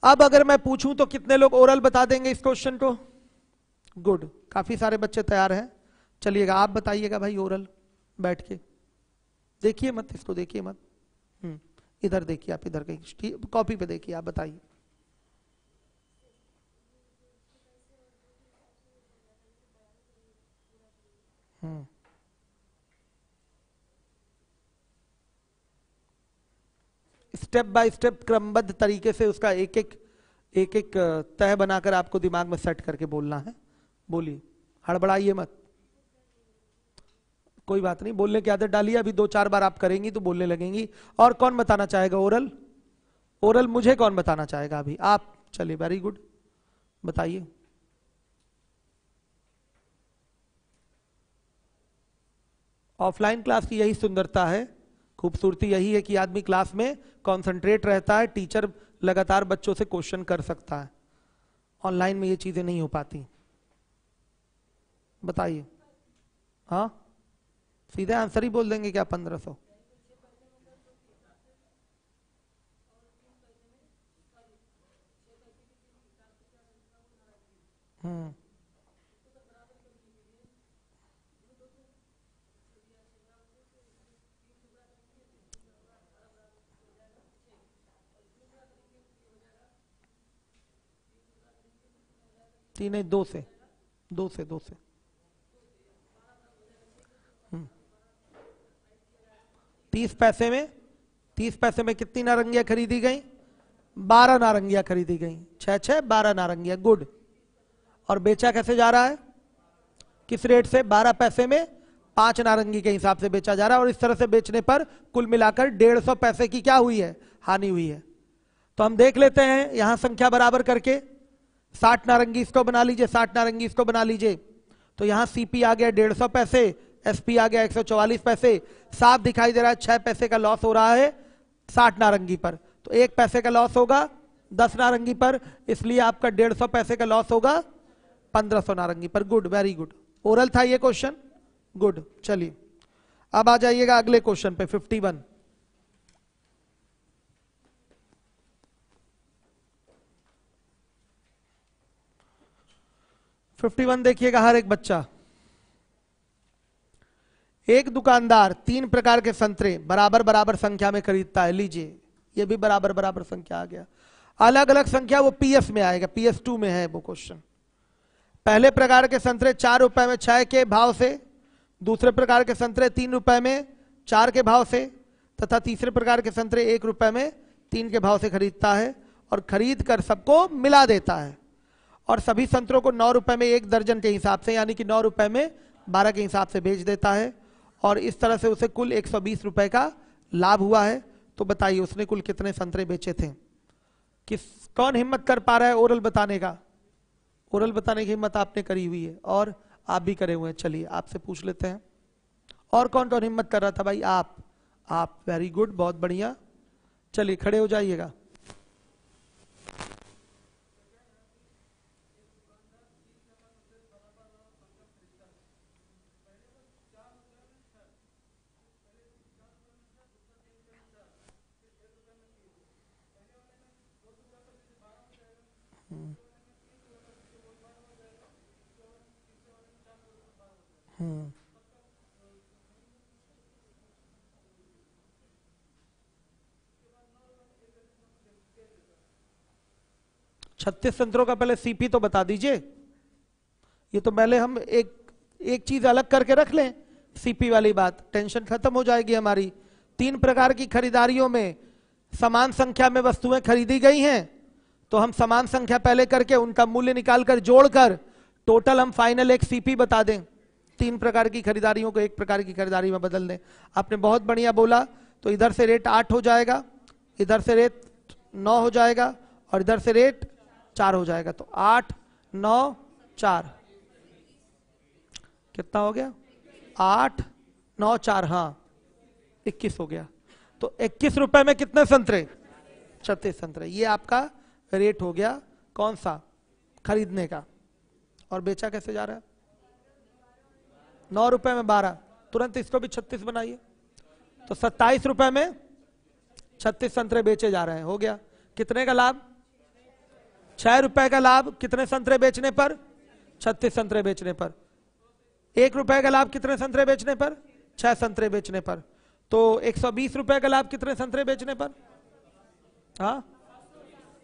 अब अगर मैं पूछूं तो कितने लोग ओरल बता देंगे इस क्वेश्चन को? गुड, काफी सारे बच्चे तैयार हैं। चलिएगा आप बताइएगा भाई ओरल बैठ के, देखिए मत इसको, देखिए मत, इधर देखिए आप, इधर कहीं कॉपी पे देखिए, आप बताइए। स्टेप बाय स्टेप क्रमबद्ध तरीके से उसका एक एक तय बनाकर आपको दिमाग में सेट करके बोलना है। बोलिए, हड़बड़ाइए मत, कोई बात नहीं, बोलने की आदत डालिए। अभी 2-4 बार आप करेंगी तो बोलने लगेंगी। और कौन बताना चाहेगा ओरल? ओरल मुझे कौन बताना चाहेगा अभी? आप। चलिए वेरी गुड, बताइए। ऑफलाइन क्लास की यही सुंदरता है, खूबसूरती यही है कि आदमी क्लास में कंसंट्रेट रहता है, टीचर लगातार बच्चों से क्वेश्चन कर सकता है। ऑनलाइन में ये चीजें नहीं हो पाती। बताइए। हाँ, सीधे आंसर ही बोल देंगे क्या? 1500। तीन नहीं, 2 से 2 से 2 से 30 पैसे में, 30 पैसे में कितनी नारंगियां खरीदी गई? 12 नारंगियां खरीदी गई। 6 12 नारंगियां। गुड। और बेचा कैसे जा रहा है? किस रेट से? 12 पैसे में 5 नारंगी के हिसाब से बेचा जा रहा है। और इस तरह से बेचने पर कुल मिलाकर 150 पैसे की क्या हुई है? हानि हुई है। तो हम देख लेते हैं यहां संख्या बराबर करके। 60 नारंगी इसको बना लीजिए, 60 नारंगी इसको बना लीजिए। तो यहां सीपी आ गया 150 पैसे, एसपी आ गया 144 पैसे। साफ दिखाई दे रहा है 6 पैसे का लॉस हो रहा है 60 नारंगी पर। तो 1 पैसे का लॉस होगा 10 नारंगी पर, इसलिए आपका 150 पैसे का लॉस होगा 1500 नारंगी पर। Good, very good. ओरल था ये क्वेश्चन। गुड। चलिए अब आ जाइएगा अगले क्वेश्चन पे, 51। देखिएगा हर एक बच्चा। एक दुकानदार 3 प्रकार के संतरे बराबर बराबर संख्या में खरीदता है। लीजिए, ये भी बराबर बराबर संख्या आ गया। अलग अलग संख्या वो पीएस में आएगा, PS2 में है वो क्वेश्चन। पहले प्रकार के संतरे 4 रुपए में 6 के भाव से, दूसरे प्रकार के संतरे 3 रुपए में 4 के भाव से, तथा तीसरे प्रकार के संतरे 1 रुपए में 3 के भाव से खरीदता है और खरीद कर सबको मिला देता है। और सभी संतरों को 9 रुपए में 1 दर्जन के हिसाब से, यानी कि 9 रुपए में 12 के हिसाब से बेच देता है। और इस तरह से उसे कुल 120 रुपए का लाभ हुआ है। तो बताइए उसने कुल कितने संतरे बेचे थे? कौन हिम्मत कर पा रहा है ओरल बताने का? ओरल बताने की हिम्मत आपने करी हुई है और आप भी करे हुए हैं। चलिए आपसे पूछ लेते हैं, और कौन कौन हिम्मत कर रहा था भाई? आप। वेरी गुड, बहुत बढ़िया। चलिए खड़े हो जाइएगा। हम्म। 36 संतरों का पहले सीपी तो बता दीजिए। ये तो पहले हम एक चीज अलग करके रख लें, सीपी वाली बात, टेंशन खत्म हो जाएगी हमारी। 3 प्रकार की खरीदारियों में समान संख्या में वस्तुएं खरीदी गई हैं, तो हम समान संख्या पहले करके उनका मूल्य निकालकर जोड़कर टोटल हम फाइनल एक सीपी बता दें। 3 प्रकार की खरीदारियों को 1 प्रकार की खरीदारी में बदल दें। आपने बहुत बढ़िया बोला। तो इधर से रेट 8 हो जाएगा, इधर से रेट 9 हो जाएगा और इधर से रेट 4 हो जाएगा। तो 8 9 4 कितना हो गया? 8 9 4, हाँ 21 हो गया। तो 21 रुपए में कितने संतरे? 36 संतरे। ये आपका रेट हो गया कौन सा? खरीदने का। और बेचा कैसे जा रहा है? 9 रुपए में 12। तुरंत इसको भी 36 बनाइए। तो 27 रुपए में 36 संतरे बेचे जा रहे हैं। हो गया। कितने का लाभ? 6 रुपए का लाभ। कितने संतरे बेचने पर? 36 संतरे बेचने पर। 1 रुपए का लाभ कितने संतरे बेचने पर? 6 संतरे बेचने पर। तो 120 रुपए का लाभ कितने संतरे बेचने पर? हाँ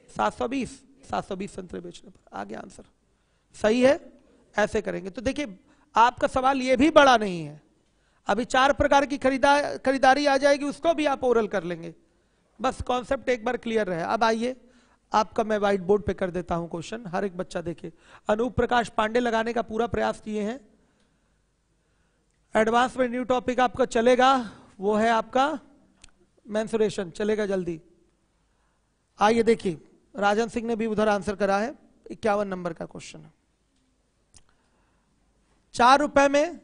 720 संतरे बेचने पर। आ गया आंसर। सही है। ऐसे करेंगे तो देखिए आपका सवाल ये भी बड़ा नहीं है। अभी 4 प्रकार की खरीदारी आ जाएगी, उसको भी आप ओरल कर लेंगे। बस कॉन्सेप्ट एक बार क्लियर रहे। अब आइए आपका मैं व्हाइट बोर्ड पे कर देता हूं क्वेश्चन, हर एक बच्चा देखे। अनूप प्रकाश पांडे लगाने का पूरा प्रयास किए हैं। एडवांस में न्यू टॉपिक आपका चलेगा, वो है आपका मेंसुरेशन, चलेगा जल्दी। आइए देखिए राजन सिंह ने भी उधर आंसर करा है। 51 नंबर का क्वेश्चन है। 4 रुपए में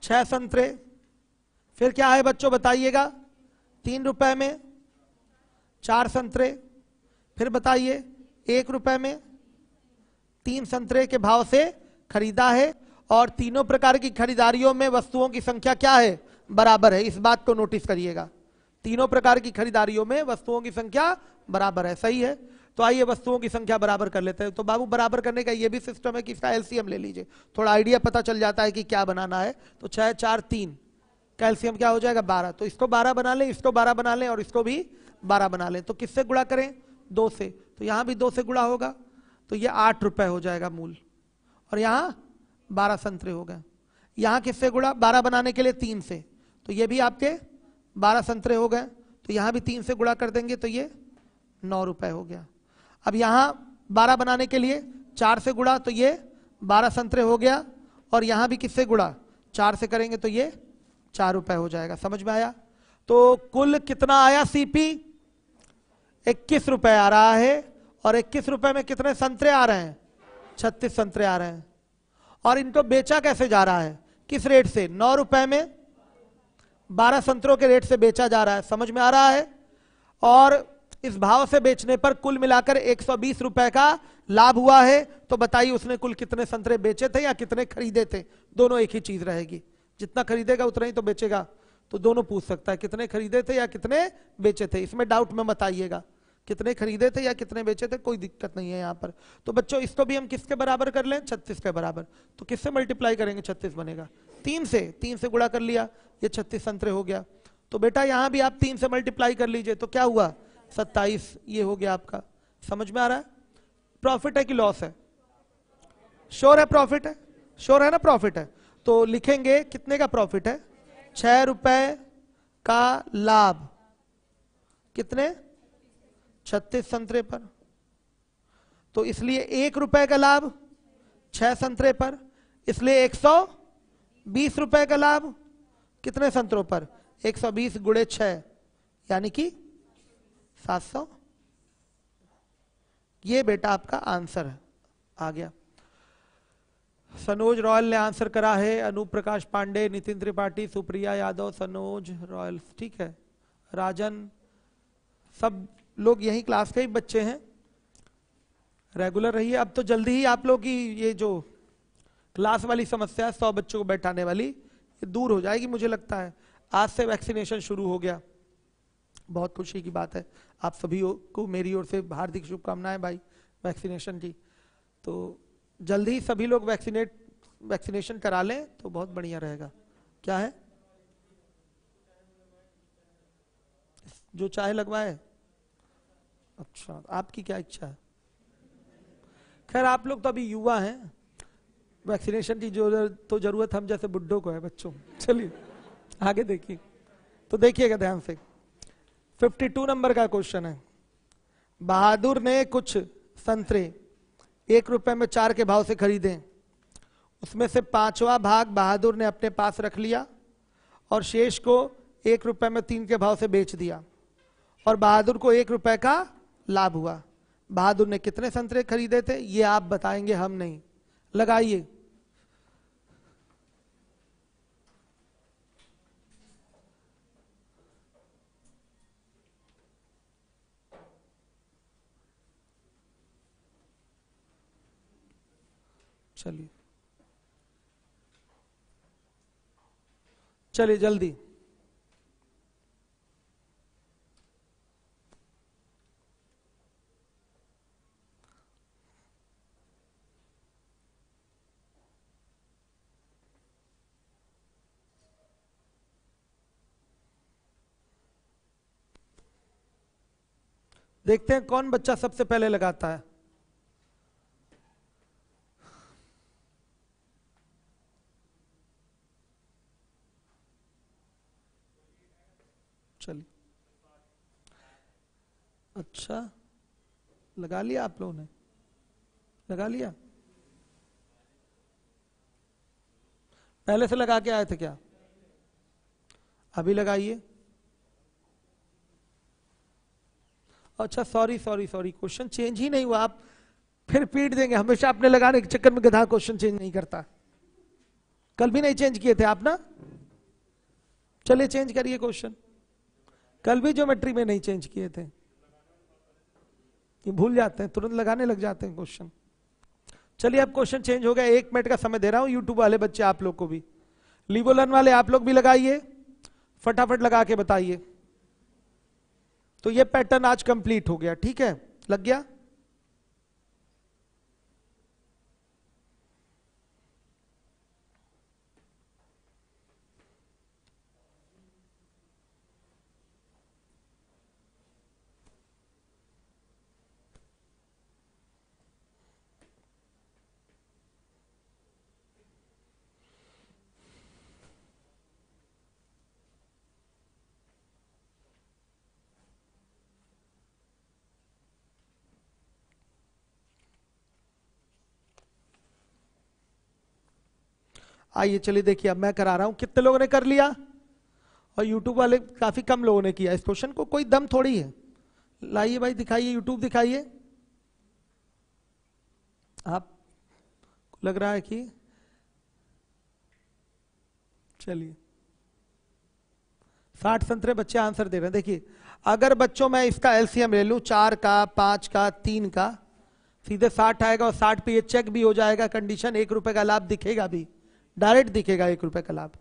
6 संतरे। फिर क्या है बच्चों बताइएगा? 3 रुपए में 4 संतरे। फिर बताइए 1 रुपए में 3 संतरे के भाव से खरीदा है। और तीनों प्रकार की खरीदारियों में वस्तुओं की संख्या क्या है? बराबर है। इस बात को नोटिस करिएगा। तीनों प्रकार की खरीदारियों में वस्तुओं की संख्या बराबर है। सही है। तो आइए वस्तुओं की संख्या बराबर कर लेते हैं। तो बाबू बराबर करने का ये भी सिस्टम है कि इसका एलसीएम ले लीजिए, थोड़ा आइडिया पता चल जाता है कि क्या बनाना है। तो 6 4 3 का एलसीएम क्या हो जाएगा? 12। तो इसको 12 बना लें, इसको 12 बना लें और इसको भी 12 बना लें। तो किससे गुणा करें? 2 से। तो यहां भी 2 से गुणा होगा। तो ये 8 रुपए हो जाएगा मूल। और यहां 12 संतरे हो गए। यहां किससे गुणा? 12 बनाने के लिए 3 से। तो ये भी आपके 12 संतरे हो गए। तो यहां भी 3 से गुणा कर देंगे तो ये 9 रुपए हो गया। अब यहां 12 बनाने के लिए 4 से गुणा, तो ये 12 संतरे हो गया। और यहां भी किससे गुणा? 4 से करेंगे तो ये 4 रुपए हो जाएगा। समझ में आया? तो कुल कितना आया सीपी? 21 रुपए आ रहा है। और 21 रुपए में कितने संतरे आ रहे हैं? 36 संतरे आ रहे हैं। और इनको बेचा कैसे जा रहा है? किस रेट से? 9 रुपए में 12 संतरों के रेट से बेचा जा रहा है। समझ में आ रहा है? और इस भाव से बेचने पर कुल मिलाकर 120 रुपए का लाभ हुआ है। तो बताइए उसने कुल कितने संतरे बेचे थे या कितने खरीदे थे? दोनों एक ही चीज रहेगी। जितना खरीदेगा उतना ही तो बेचेगा। तो दोनों पूछ सकता है, कितने खरीदे थे या कितने बेचे थे। इसमें डाउट में मत आइएगा, कितने खरीदे थे या कितने बेचे थे, कोई दिक्कत नहीं है यहाँ पर। तो बच्चों इसको भी हम किसके बराबर कर लें? 36 के बराबर। तो किससे मल्टीप्लाई करेंगे? 36 बनेगा 3 से। 3 से गुणा कर लिया, ये 36 संतरे हो गया। तो बेटा यहां भी आप 3 से मल्टीप्लाई कर लीजिए। तो क्या हुआ? 27। ये हो गया आपका। समझ में आ रहा है? प्रॉफिट है कि लॉस है? श्योर है प्रॉफिट है? श्योर है ना प्रॉफिट है? तो लिखेंगे कितने का प्रॉफिट है? 6 रुपए का लाभ। कितने? 36 संतरे पर। तो इसलिए 1 रुपए का लाभ 6 संतरे पर, इसलिए 120 रुपए का लाभ कितने संतरों पर? 120 गुणे 6 यानी कि 700। ये बेटा आपका आंसर है। आ गया। सनोज रॉयल ने आंसर करा है। अनूप प्रकाश पांडे, नितिन त्रिपाठी, सुप्रिया यादव, सनोज रॉयल। ठीक है। राजन, सब लोग यही क्लास के ही बच्चे हैं, रेगुलर रहिए। अब तो जल्दी ही आप लोग की ये जो क्लास वाली समस्या है 100 बच्चों को बैठाने वाली, ये दूर हो जाएगी मुझे लगता है। आज से वैक्सीनेशन शुरू हो गया, बहुत खुशी की बात है। आप सभी को मेरी ओर से हार्दिक शुभकामनाएं भाई वैक्सीनेशन की। तो जल्दी ही सभी लोग वैक्सीनेट वैक्सीनेशन करा लें तो बहुत बढ़िया रहेगा। क्या है? जो चाहे लगवाए। अच्छा, आपकी क्या इच्छा है? खैर आप लोग तो अभी युवा हैं, वैक्सीनेशन की जरूरत हम जैसे बुड्ढों को है, बच्चों। चलिए आगे देखिए, तो देखिएगा ध्यान से। 52 नंबर का क्वेश्चन है। बहादुर ने कुछ संतरे 1 रुपए में 4 के भाव से खरीदे, उसमें से 5वां भाग बहादुर ने अपने पास रख लिया और शेष को 1 रुपए में 3 के भाव से बेच दिया और बहादुर को 1 रुपए का लाभ हुआ। बहादुर ने कितने संतरे खरीदे थे? ये आप बताएंगे, हम नहीं। लगाइए। चलिए चलिए जल्दी। देखते हैं कौन बच्चा सबसे पहले लगाता है। चलिए, अच्छा लगा लिया आप लोगों ने? लगा लिया? पहले से लगा के आए थे क्या? अभी लगाइए। अच्छा sorry sorry sorry, question change ही नहीं हुआ, आप फिर पीट देंगे। हमेशा अपने लगाने के चक्कर में गधा क्वेश्चन चेंज नहीं करता। कल भी नहीं चेंज किए थे आप ना? चलिए चेंज करिए क्वेश्चन। कल भी ज्योमेट्री में नहीं चेंज किए थे। ये भूल जाते हैं, तुरंत लगाने लग जाते हैं क्वेश्चन। चलिए अब क्वेश्चन चेंज हो गया। 1 मिनट का समय दे रहा हूं यूट्यूब वाले बच्चे आप लोग को भी, लीवोलन वाले आप लोग भी लगाइए, फटाफट लगा के बताइए। तो ये पैटर्न आज कंप्लीट हो गया, ठीक है? लग गया? आइए चलिए देखिए, अब मैं करा रहा हूं। कितने लोगों ने कर लिया? और यूट्यूब वाले काफी कम लोगों ने किया इस क्वेश्चन को। कोई दम थोड़ी है। लाइए भाई, दिखाइए, यूट्यूब दिखाइए। आप लग रहा है कि चलिए 60 संतरे बच्चे आंसर दे रहे हैं। देखिए अगर बच्चों मैं इसका एलसीएम ले लूं, 4 का, 5 का, 3 का, सीधे 60 आएगा और 60 पे ये चेक भी हो जाएगा कंडीशन। 1 रुपए का लाभ दिखेगा भी, डायरेक्ट दिखेगा 1 रुपए का लाभ।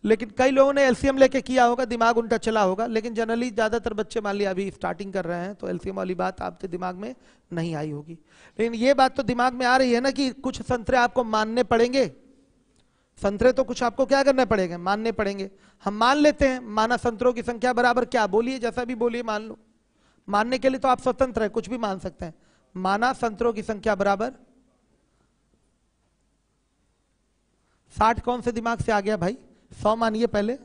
लेकिन कई लोगों ने एलसीएम लेके किया होगा, दिमाग उनका चला होगा। लेकिन जनरली ज्यादातर बच्चे मान लिया अभी स्टार्टिंग कर रहे हैं, तो एलसीएम वाली बात आपके दिमाग में नहीं आई होगी। लेकिन ये बात तो दिमाग में आ रही है ना कि कुछ संतरे आपको मानने पड़ेंगे। संतरे तो कुछ आपको क्या करने पड़ेंगे? मानने पड़ेंगे। हम मान लेते हैं। माना संतरों की संख्या बराबर क्या? बोलिए, जैसा भी बोलिए, मान लो। मानने के लिए तो आप स्वतंत्र है, कुछ भी मान सकते हैं। माना संतरों की संख्या बराबर 60। कौन से दिमाग से आ गया भाई? 100 मानिए पहले।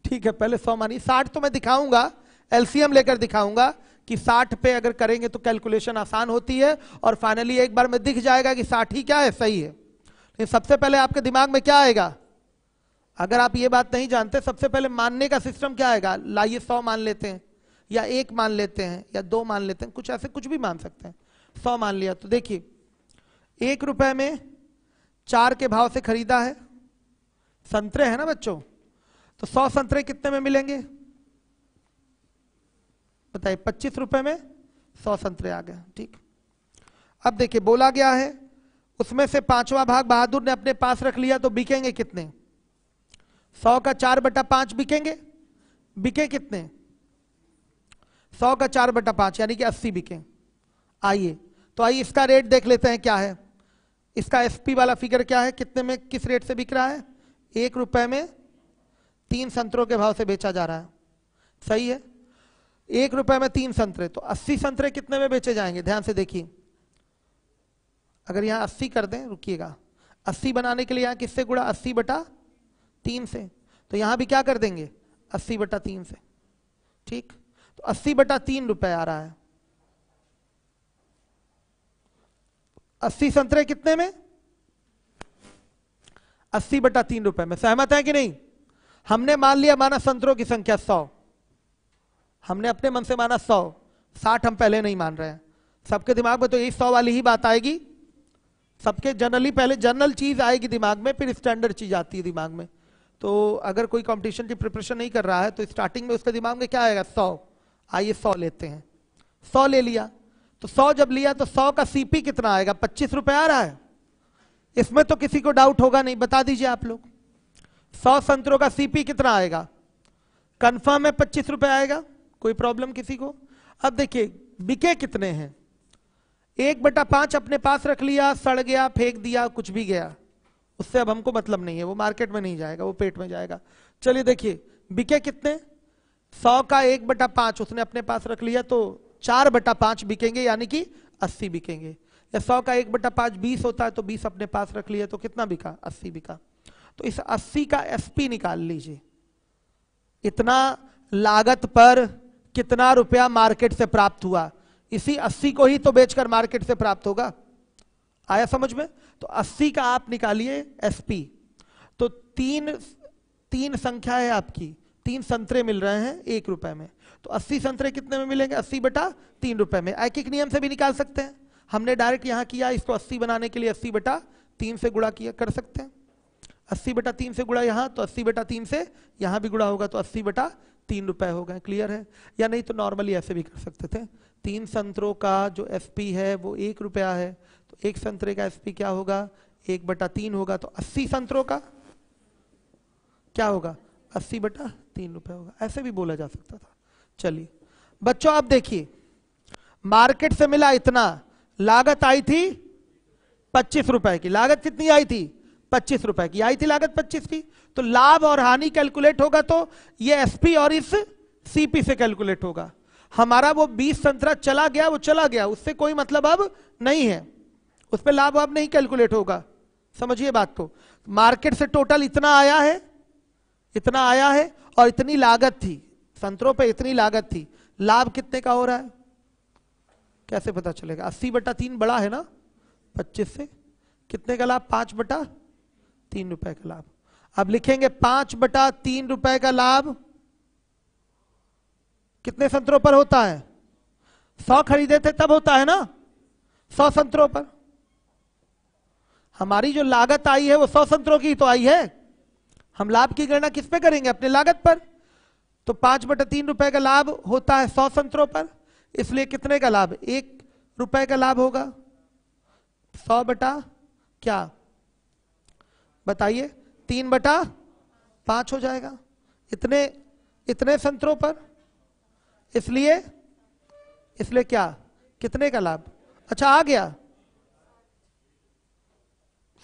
ठीक है, पहले 100 मानिए। 60 तो मैं दिखाऊंगा, एलसीएम लेकर दिखाऊंगा कि 60 पे अगर करेंगे तो कैलकुलेशन आसान होती है और फाइनली एक बार में दिख जाएगा कि 60 ही क्या है, सही है। लेकिन सबसे पहले आपके दिमाग में क्या आएगा? अगर आप ये बात नहीं जानते, सबसे पहले मानने का सिस्टम क्या आएगा? लाइए 100 मान लेते हैं, या 1 मान लेते हैं, या 2 मान लेते हैं, कुछ ऐसे कुछ भी मान सकते हैं। 100 मान लिया तो देखिए 1 रुपए में 4 के भाव से खरीदा है। संतरे है ना बच्चों, तो 100 संतरे कितने में मिलेंगे बताइए? 25 रुपए में 100 संतरे आ गए। ठीक, अब देखिए बोला गया है उसमें से 5वां भाग बहादुर ने अपने पास रख लिया, तो बिकेंगे कितने? 100 का 4/5 बिकेंगे। बिके कितने? 100 का 4/5 यानी कि 80 बिके। आइए तो आइए इसका रेट देख लेते हैं क्या है। इसका एसपी वाला फिगर क्या है, कितने में किस रेट से बिक रहा है, 1 रुपए में 3 संतरों के भाव से बेचा जा रहा है, सही है। 1 रुपए में 3 संतरे, तो 80 संतरे कितने में बेचे जाएंगे, ध्यान से देखिए। अगर यहां 80 कर दें, रुकिएगा, 80 बनाने के लिए यहां किससे गुणा, 80/3 से, तो यहां भी क्या कर देंगे 80/3 से, ठीक। तो 80/3 रुपए आ रहा है। 80 संतरे कितने में, 80/3 रुपए में, सहमत है कि नहीं। हमने मान लिया, माना संतरों की संख्या 100, हमने अपने मन से माना 100, 60 हम पहले नहीं मान रहे हैं। सबके दिमाग में तो यही 100 वाली ही बात आएगी, सबके जनरली पहले जनरल चीज आएगी दिमाग में, फिर स्टैंडर्ड चीज आती है दिमाग में। तो अगर कोई कंपटीशन की प्रिपरेशन नहीं कर रहा है तो स्टार्टिंग में उसके दिमाग में क्या आएगा, 100, आइए 100 लेते हैं, 100 ले लिया। तो 100 जब लिया तो 100 का सीपी कितना आएगा, 25 रुपए आ रहा है। इसमें तो किसी को डाउट होगा नहीं, बता दीजिए आप लोग, 100 संतरों का सीपी कितना आएगा, कंफर्म है 25 रुपए आएगा, कोई प्रॉब्लम किसी को। अब देखिए बिके कितने हैं, 1/5 अपने पास रख लिया, सड़ गया, फेंक दिया, कुछ भी गया, उससे अब हमको मतलब नहीं है, वो मार्केट में नहीं जाएगा, वो पेट में जाएगा। चलिए देखिए बिके कितने, 100 का 1/5 उसने अपने पास रख लिया, तो 4/5 बिकेंगे, यानी कि 80 बिकेंगे। या 100 का 1/5 20 होता है, तो 20 अपने पास रख लिया, तो कितना बिका, 80 बिका। तो इस 80 का एसपी निकाल लीजिए, इतना लागत पर कितना रुपया मार्केट से प्राप्त हुआ, इसी 80 को ही तो बेचकर मार्केट से प्राप्त होगा, आया समझ में। तो 80 का आप निकालिए एसपी, तो तीन संख्या है आपकी, 3 संतरे मिल रहे हैं 1 रुपए में, तो 80 संतरे कितने में मिलेंगे, 80/3 रुपए में। एक एक नियम से भी निकाल सकते हैं, हमने डायरेक्ट यहां किया, इसको 80 बनाने के लिए 80/3 से गुणा किया, कर सकते हैं। 80/3 से गुणा यहां, तो 80/3 से यहां भी गुणा होगा, तो 80/3 रुपए हो गए, क्लियर है। या नहीं तो नॉर्मली ऐसे भी कर सकते थे, 3 संतरों का जो एसपी है वो 1 रुपया है, तो 1 संतरे का एसपी क्या होगा, 1/3 होगा, तो 80 संतरों का क्या होगा, 80/3 रुपए होगा, ऐसे भी बोला जा सकता था। चलिए बच्चों अब देखिए, मार्केट से मिला इतना, लागत आई थी 25 रुपए की, लागत कितनी आई थी, 25 रुपए की आई थी लागत, 25 की। तो लाभ और हानि कैलकुलेट होगा तो ये एसपी और इस सीपी से कैलकुलेट होगा। हमारा वो 20 संतरा चला गया, वो चला गया, उससे कोई मतलब अब नहीं है, उस पर लाभ अब नहीं कैलकुलेट होगा, समझिए बात को। मार्केट से टोटल इतना आया है, इतना आया है, और इतनी लागत थी, संतरों पे इतनी लागत थी, लाभ कितने का हो रहा है, कैसे पता चलेगा, 80/3 बड़ा है ना 25 से, कितने का लाभ, 5/3 रुपए का लाभ। अब लिखेंगे 5/3 रुपए का लाभ कितने संतरों पर होता है, 100 खरीदे थे तब होता है ना, 100 संतरों पर। हमारी जो लागत आई है वो 100 संतरों की तो आई है, हम लाभ की गणना किस पे करेंगे, अपने लागत पर। तो 5/3 रुपए का लाभ होता है 100 संतरों पर, इसलिए कितने का लाभ, 1 रुपए का लाभ होगा, 100 बटा क्या बताइए, 3/5 हो जाएगा, इतने संतरों पर, इसलिए क्या, कितने का लाभ, अच्छा आ गया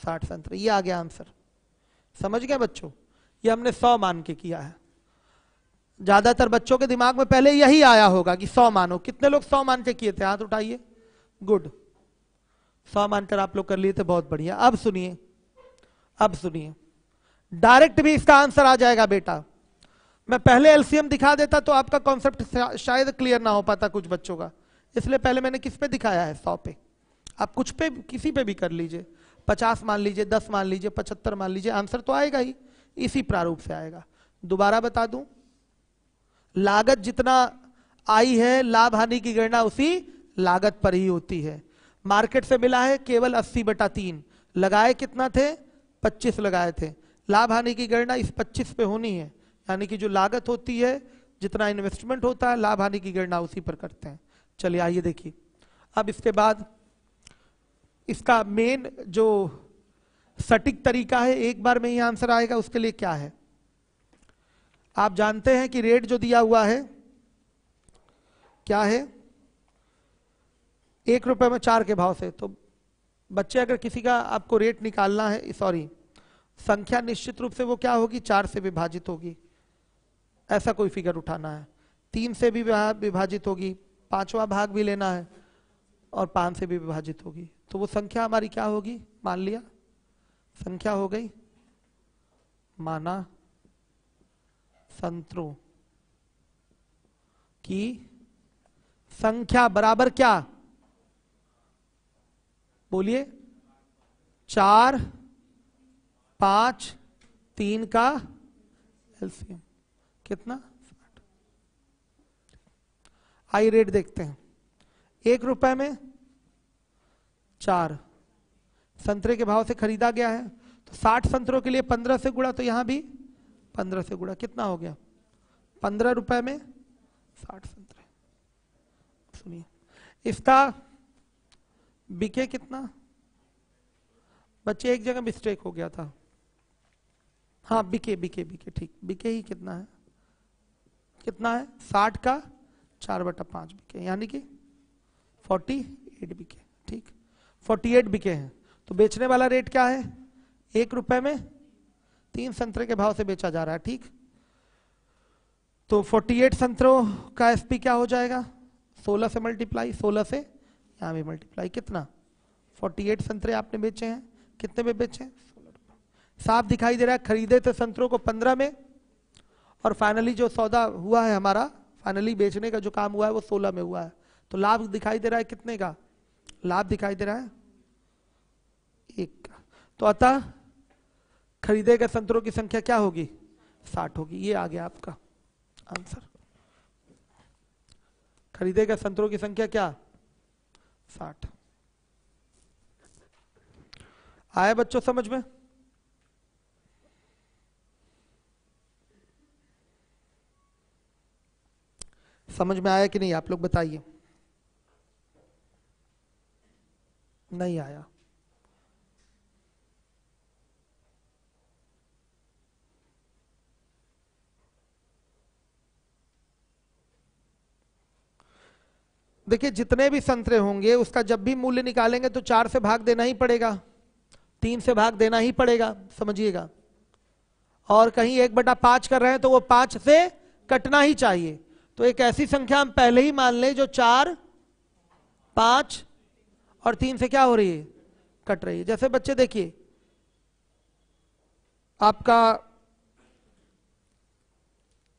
60 संतर, ये आ गया आंसर, समझ गए बच्चों। ये हमने 100 मान के किया है, ज्यादातर बच्चों के दिमाग में पहले यही आया होगा कि 100 मानो। कितने लोग 100 मान के किए थे, हाथ उठाइए, गुड, 100 मानकर आप लोग कर लिए थे, बहुत बढ़िया। अब सुनिए, डायरेक्ट भी इसका आंसर आ जाएगा बेटा। मैं पहले एलसीएम दिखा देता तो आपका कॉन्सेप्ट शायद क्लियर ना हो पाता कुछ बच्चों का, इसलिए पहले मैंने किस पे दिखाया है, 100 पे। आप कुछ पे किसी पे भी कर लीजिए, 50 मान लीजिए, 10 मान लीजिए, 75 मान लीजिए, आंसर तो आएगा ही, इसी प्रारूप से आएगा। दोबारा बता दूं, लागत जितना आई है, लाभ हानि की गणना उसी लागत पर ही होती है। मार्केट से मिला है केवल 80/3, लगाए कितना थे, 25 लगाए थे, लाभ हानि की गणना इस 25 पे होनी है, यानी कि जो लागत होती है, जितना इन्वेस्टमेंट होता है, लाभ हानि की गणना उसी पर करते हैं। चलिए आइए देखिए, अब इसके बाद इसका मेन जो सटीक तरीका है, एक बार में ही आंसर आएगा, उसके लिए क्या है, आप जानते हैं कि रेट जो दिया हुआ है क्या है, 1 रुपए में 4 के भाव से, तो बच्चे अगर किसी का आपको रेट निकालना है, सॉरी, संख्या निश्चित रूप से वो क्या होगी, 4 से विभाजित होगी, ऐसा कोई फिगर उठाना है, 3 से भी विभाजित होगी, 5वां भाग भी लेना है और 5 से भी विभाजित होगी, तो वो संख्या हमारी क्या होगी, मान लिया संख्या हो गई, माना संतरों की संख्या बराबर क्या, बोलिए, 4, 5, 3 का एलसीएम कितना, 60। आई रेट देखते हैं, 1 रुपए में 4 संतरे के भाव से खरीदा गया है, तो 60 संतरों के लिए 15 से गुणा, तो यहां भी 15 से गुणा, कितना हो गया, 15 रुपए में 60 संतरे। सुनिए, इसका बिके कितना, बच्चे एक जगह मिस्टेक हो गया था, हाँ बिके बिके बिके, ठीक, बिके ही कितना है, कितना है, 60 का 4/5 बिके, यानी कि 48 बिके, ठीक, 48 बिके हैं। तो बेचने वाला रेट क्या है, 1 रुपए में 3 संतरे के भाव से बेचा जा रहा है, ठीक। तो 48 संतरों का एसपी क्या हो जाएगा, 16 से मल्टीप्लाई, 16 से यहां भी मल्टीप्लाई, कितना, 48 संतरे आपने बेचे हैं, कितने में बेचे हैं, 16 रुपए। साफ दिखाई दे रहा है, खरीदे थे संतरों को 15 में और फाइनली जो सौदा हुआ है हमारा, फाइनली बेचने का जो काम हुआ है वो 16 में हुआ है, तो लाभ दिखाई दे रहा है कितने का, लाभ दिखाई दे रहा है 1 का। तो अतः खरीदे गए संतरों की संख्या क्या होगी, 60 होगी। ये आ गया आपका आंसर, खरीदे गए संतरों की संख्या क्या, 60। आया बच्चों समझ में, समझ में आया कि नहीं, आप लोग बताइए, नहीं आया, देखिए जितने भी संतरे होंगे उसका जब भी मूल्य निकालेंगे तो 4 से भाग देना ही पड़ेगा, 3 से भाग देना ही पड़ेगा, समझिएगा। और कहीं 1/5 कर रहे हैं तो वो 5 से कटना ही चाहिए। तो एक ऐसी संख्या हम पहले ही मान लें जो 4, 5 और 3 से क्या हो रही है, कट रही है। जैसे बच्चे देखिए, आपका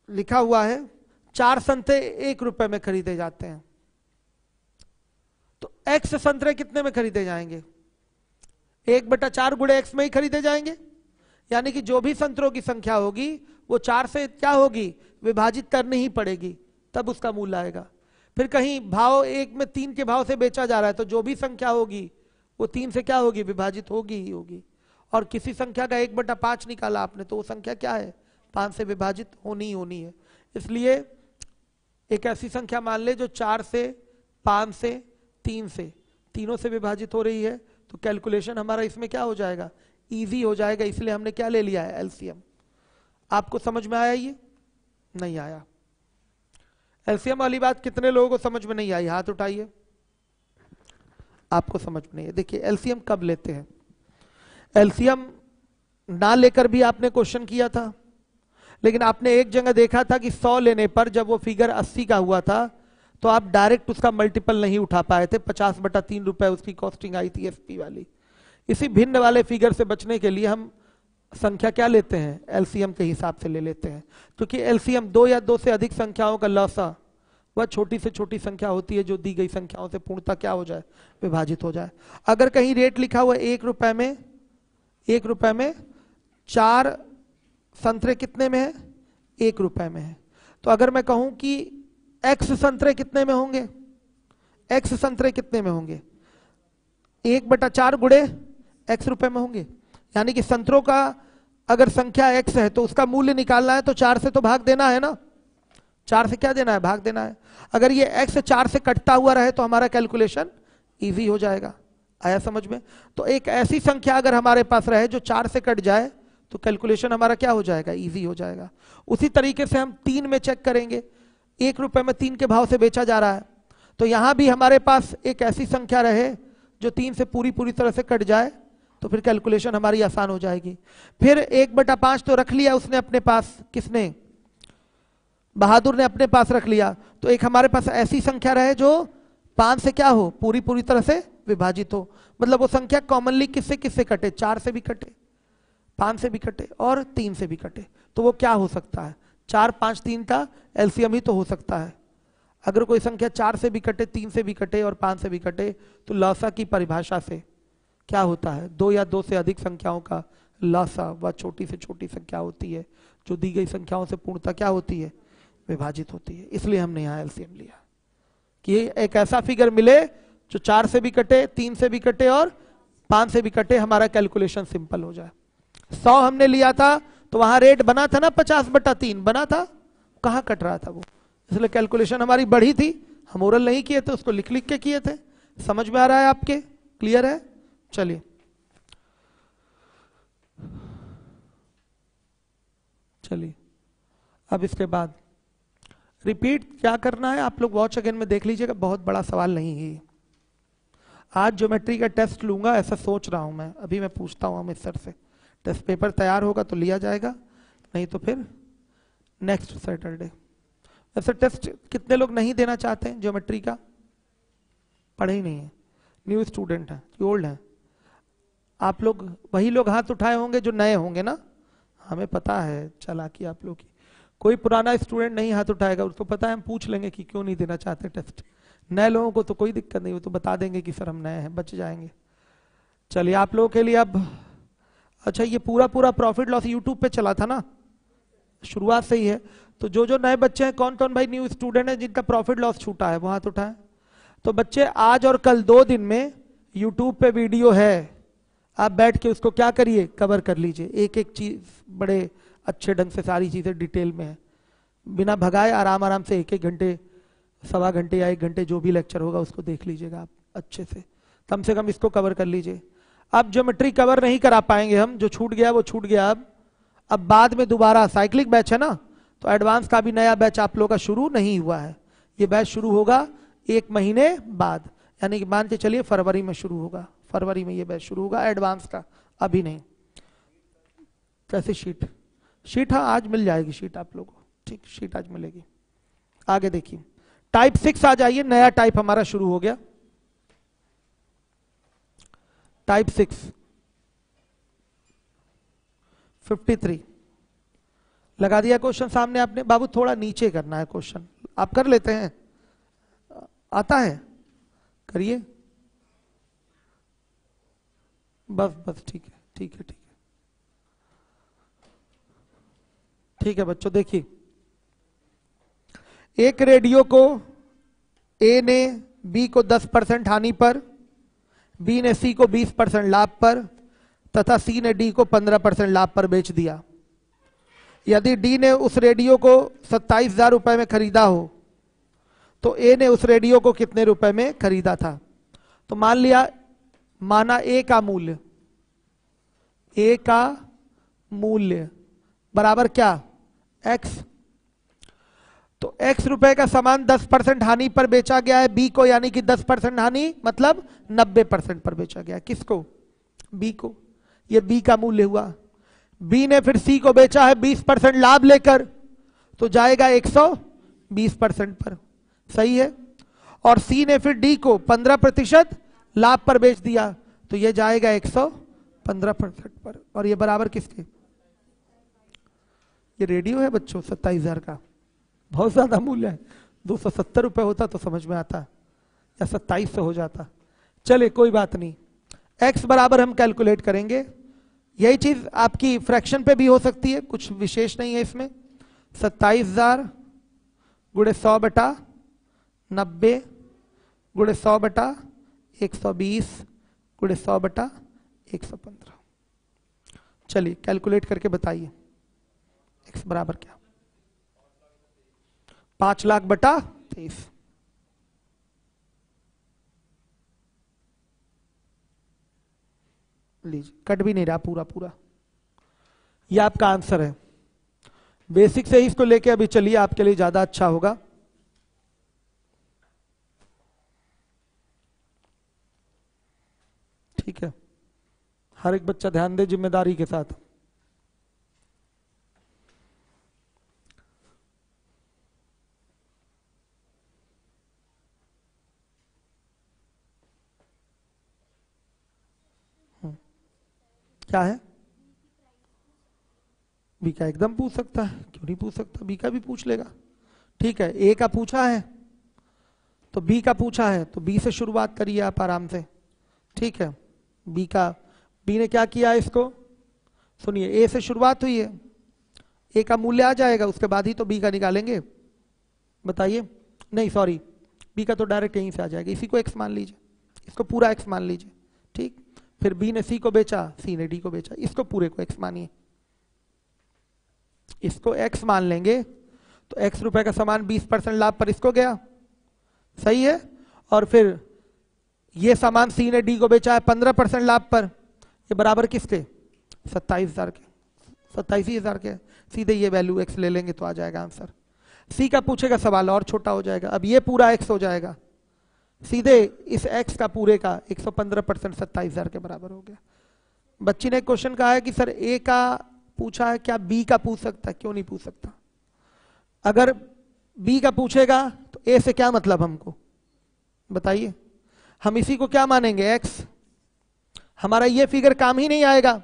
लिखा हुआ है 4 संतरे 1 रुपए में खरीदे जाते हैं, तो x संतरे कितने में खरीदे जाएंगे, 1/4 गुणे x में ही खरीदे जाएंगे, यानी कि जो भी संतरों की संख्या होगी वो 4 से क्या होगी, विभाजित करनी ही पड़ेगी, तब उसका मूल्य आएगा। फिर कहीं भाव 1 में 3 के भाव से बेचा जा रहा है तो जो भी संख्या होगी वो 3 से क्या होगी, विभाजित होगी ही होगी। और किसी संख्या का 1/5 निकाला आपने तो वो संख्या क्या है, 5 से विभाजित होनी ही होनी है। इसलिए एक ऐसी संख्या मान ले जो 4 से, 5 से, 3 से, तीनों से विभाजित हो रही है, तो कैलकुलेशन हमारा इसमें क्या हो जाएगा, इजी हो जाएगा। इसलिए हमने क्या ले लिया है, एलसीएम। आपको समझ में आया, ये नहीं आया, एलसीएम वाली बात कितने लोगों को समझ में नहीं आई, हाथ उठाइए। आपको समझ में नहीं है। देखिए एलसीएम कब लेते हैं, एलसीएम ना लेकर भी आपने क्वेश्चन किया था, लेकिन आपने एक जगह देखा था कि 100 लेने पर जब वो फिगर 80 का हुआ था तो आप डायरेक्ट उसका मल्टीपल नहीं उठा पाए थे, 50/3 रुपए उसकी कॉस्टिंग आई थी एसपी वाली। इसी भिन्न वाले फिगर से बचने के लिए हम संख्या क्या लेते हैं, एलसीएम के हिसाब से ले लेते हैं, क्योंकि एलसीएम 2 या 2 से अधिक संख्याओं का लौसा वह छोटी से छोटी संख्या होती है जो दी गई संख्याओं से पूर्णतः क्या हो जाए, विभाजित हो जाए। अगर कहीं रेट लिखा हुआ 1 रुपए में, 1 रुपए में 4 संतरे कितने में है, 1 रुपए में है, तो अगर मैं कहूं कि x संतरे कितने में होंगे, x संतरे कितने में होंगे, 1/4 गुणे x रुपए में होंगे। यानी कि संतरों का अगर संख्या x है तो उसका मूल्य निकालना है तो 4 से तो भाग देना है ना, 4 से क्या देना है, भाग देना है। अगर ये x 4 से कटता हुआ रहे तो हमारा कैलकुलेशन इजी हो जाएगा। आया समझ में। तो एक ऐसी संख्या अगर हमारे पास रहे जो 4 से कट जाए तो कैलकुलेशन हमारा क्या हो जाएगा, इजी हो जाएगा। उसी तरीके से हम 3 में चेक करेंगे, 1 रुपए में 3 के भाव से बेचा जा रहा है, तो यहां भी हमारे पास एक ऐसी संख्या रहे जो 3 से पूरी तरह से कट जाए तो फिर कैलकुलेशन हमारी आसान हो जाएगी। फिर 1/5 तो रख लिया उसने अपने पास, किसने? बहादुर ने अपने पास रख लिया। तो एक हमारे पास ऐसी संख्या रहे जो 5 से क्या हो, पूरी तरह से विभाजित हो। मतलब वो संख्या कॉमनली किससे किससे कटे? 4 से भी कटे, 5 से भी कटे और 3 से भी कटे। तो वो क्या हो सकता है? 4, 5, 3 का एलसीएम ही तो हो सकता है। अगर कोई संख्या 4 से भी कटे, 3 से भी कटे और 5 से भी कटे, तो लसा की परिभाषा से क्या होता है? 2 या 2 से अधिक संख्याओं का लसा वह छोटी से छोटी संख्या होती है जो दी गई संख्याओं से पूर्णतः क्या होती है? विभाजित होती है। इसलिए हमने यहाँ एलसीएम लिया कि एक ऐसा फिगर मिले जो 4 से भी कटे, 3 से भी कटे और 5 से भी कटे, हमारा कैलकुलेशन सिंपल हो जाए। 100 हमने लिया था तो वहां रेट बना था ना 50/3 बना था, कहां कट रहा था वो, इसलिए कैलकुलेशन हमारी बढ़ी थी। हम ओरल नहीं किए थे, उसको लिख लिख के किए थे। समझ में आ रहा है आपके? क्लियर है? चलिए अब इसके बाद रिपीट क्या करना है आप लोग वॉच अगेन में देख लीजिएगा, बहुत बड़ा सवाल नहीं है। आज ज्योमेट्री का टेस्ट लूंगा ऐसा सोच रहा हूं मैं, अभी मैं पूछता हूं अमित सर से। टेस्ट पेपर तैयार होगा तो लिया जाएगा, नहीं तो फिर नेक्स्ट सैटरडे। ऐसा टेस्ट कितने लोग नहीं देना चाहते हैं ज्योमेट्री का? पढ़े ही नहीं है, न्यू स्टूडेंट है, ओल्ड है? आप लोग वही लोग हाथ उठाए होंगे जो नए होंगे ना, हमें पता है चालाकी आप लोग की। कोई पुराना स्टूडेंट नहीं हाथ उठाएगा, उसको पता है हम पूछ लेंगे कि क्यों नहीं देना चाहते टेस्ट। नए लोगों को तो कोई दिक्कत नहीं, वो तो बता देंगे कि सर हम नए हैं, बच जाएंगे। चलिए आप लोगों के लिए अब, अच्छा ये पूरा प्रॉफिट लॉस यूट्यूब पे चला था ना, शुरुआत से ही है। तो जो नए बच्चे हैं, कौन कौन भाई न्यू स्टूडेंट है जिनका प्रॉफिट लॉस छूटा है, वो हाथ उठाएं। तो बच्चे आज और कल 2 दिन में यूट्यूब पे वीडियो है, आप बैठ के उसको क्या करिए, कवर कर लीजिए। एक एक चीज बड़े अच्छे ढंग से, सारी चीजें डिटेल में है, बिना भगाए आराम से 1-1 घंटे, 1.25 घंटे या 1 घंटे जो भी लेक्चर होगा उसको देख लीजिएगा आप अच्छे से, कम से कम इसको कवर कर लीजिए। अब ज्योमेट्री कवर नहीं करा पाएंगे हम, जो छूट गया वो छूट गया। अब बाद में दोबारा साइक्लिक बैच है ना, तो एडवांस का भी नया बैच आप लोगों का शुरू नहीं हुआ है। ये बैच शुरू होगा 1 महीने बाद, यानी कि मान के चलिए फरवरी में शुरू होगा, फरवरी में ये बैच शुरू होगा एडवांस का, अभी नहीं। कैसे शीट हाँ आज मिल जाएगी शीट आप लोगों को, ठीक, शीट आज मिलेगी। आगे देखिए टाइप 6 आ जाइए, नया टाइप हमारा शुरू हो गया, टाइप 6 53 लगा दिया क्वेश्चन सामने आपने। बाबू थोड़ा नीचे करना है क्वेश्चन, आप कर लेते हैं, आता है करिए, बस ठीक है ठीक है ठीक है ठीक है बच्चों। देखिए एक रेडियो को ए ने बी को 10% हानि पर, बी ने सी को 20% लाभ पर तथा सी ने डी को 15% लाभ पर बेच दिया। यदि डी ने उस रेडियो को 27,000 रुपए में खरीदा हो तो ए ने उस रेडियो को कितने रुपए में खरीदा था? तो मान लिया, माना ए का मूल्य बराबर क्या? एक्स। तो एक्स रुपए का सामान 10% हानि पर बेचा गया है बी को, यानी कि 10% हानि मतलब 90% पर बेचा गया। किसको? बी को। ये बी का मूल्य हुआ। बी ने फिर सी को बेचा है 20% लाभ लेकर, तो जाएगा 120% पर, सही है। और सी ने फिर डी को 15% लाभ पर बेच दिया, तो ये जाएगा 115% पर। और ये बराबर किसके? ये रेडियो है बच्चों 27,000 का, बहुत ज्यादा मूल्य है। 270 रुपए होता तो समझ में आता, या 27 हो जाता। चले कोई बात नहीं, x बराबर हम कैलकुलेट करेंगे। यही चीज आपकी फ्रैक्शन पे भी हो सकती है, कुछ विशेष नहीं है इसमें। 27,000 गुणे 100/90 गुणे 100/120 गुणे 100/115। चलिए कैलकुलेट करके बताइए x बराबर क्या? 5,00,000/23। लीजिए, कट भी नहीं रहा पूरा। ये आपका आंसर है। बेसिक से ही इसको लेके अभी चलिए, आपके लिए ज्यादा अच्छा होगा। ठीक है, हर एक बच्चा ध्यान दे जिम्मेदारी के साथ। क्या है? बी का एकदम पूछ सकता है, क्यों नहीं पूछ सकता, बी का भी पूछ लेगा। ठीक है, ए का पूछा है तो बी का पूछा है, तो बी से शुरुआत करिए आप आराम से। ठीक है, बी ने क्या किया इसको, सुनिए, ए से शुरुआत हुई है, ए का मूल्य आ जाएगा, उसके बाद ही तो बी का निकालेंगे। बताइए, नहीं सॉरी, बी का तो डायरेक्ट यहीं से आ जाएगा, इसी को एक्स मान लीजिए, इसको पूरा एक्स मान लीजिए। ठीक, फिर बी ने सी को बेचा, सी ने डी को बेचा, इसको पूरे को एक्स मानिए, इसको एक्स मान लेंगे तो एक्स रुपए का सामान 20% लाभ पर इसको गया, सही है। और फिर ये सामान सी ने डी को बेचा है 15% लाभ पर, ये बराबर किसके, 27,000 के, 27,000 के। सीधे ये वैल्यू एक्स ले लेंगे तो आ जाएगा आंसर। सी का पूछेगा सवाल और छोटा हो जाएगा, अब ये पूरा एक्स हो जाएगा, सीधे इस एक्स का पूरे का 115% 27,000 के बराबर हो गया। बच्ची ने क्वेश्चन कहा है कि सर ए का पूछा है, क्या बी का पूछ सकता है, क्यों नहीं पूछ सकता? अगर बी का पूछेगा तो ए से क्या मतलब हमको बताइए, हम इसी को क्या मानेंगे, एक्स। हमारा ये फिगर काम ही नहीं आएगा,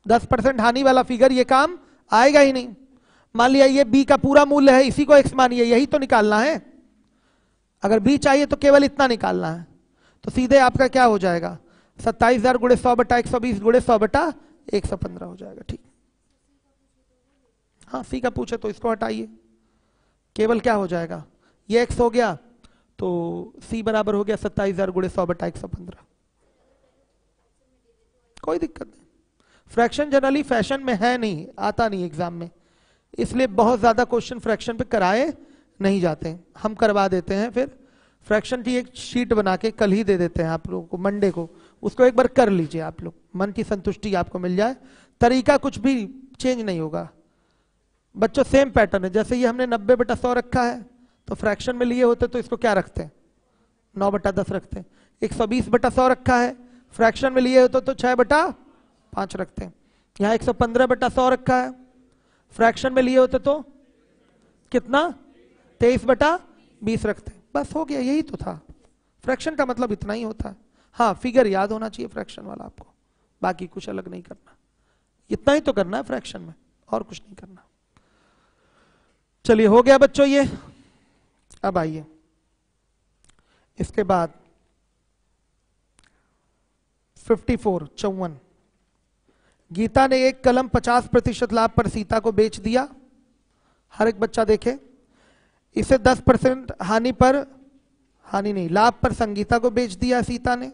10% हानि वाला फिगर ये काम आएगा ही नहीं। मान लिया ये बी का पूरा मूल्य है, इसी को एक्स मानिए, यही तो निकालना है। अगर बी चाहिए तो केवल इतना निकालना है, तो सीधे आपका क्या हो जाएगा, 27,000 गुणे 100/120 गुणे 100/115 हो जाएगा। ठीक, हाँ सी का पूछे तो इसको हटाइए, केवल क्या हो जाएगा, ये एक्स हो गया तो सी बराबर हो गया 27,000 गुणे 100/115। कोई दिक्कत नहीं, फ्रैक्शन जनरली फैशन में है नहीं, आता नहीं एग्जाम में, इसलिए बहुत ज्यादा क्वेश्चन फ्रैक्शन पे कराए नहीं जाते, हम करवा देते हैं। फिर फ्रैक्शन की एक शीट बना के कल ही दे देते हैं आप लोगों को, मंडे को, उसको एक बार कर लीजिए आप लोग, मन की संतुष्टि आपको मिल जाए, तरीका कुछ भी चेंज नहीं होगा बच्चों, सेम पैटर्न है। जैसे ये हमने 90/100 रखा है, तो फ्रैक्शन में लिए होते तो इसको क्या रखते हैं, 9/10 रखते हैं। 120/100 रखा है, फ्रैक्शन में लिए होते तो 6/5 रखते हैं। यहाँ 115/100 रखा है, फ्रैक्शन में लिए होते तो कितना, 23/20 रखते हैं। बस हो गया, यही तो था फ्रैक्शन का मतलब, इतना ही होता है। हाँ, फिगर याद होना चाहिए फ्रैक्शन वाला आपको, बाकी कुछ अलग नहीं करना, इतना ही तो करना है फ्रैक्शन में, और कुछ नहीं करना। चलिए हो गया बच्चों ये। अब आइए इसके बाद 54 गीता ने एक कलम 50% लाभ पर सीता को बेच दिया। हर एक बच्चा देखे, इसे 10% हानि नहीं, लाभ पर संगीता को बेच दिया सीता ने।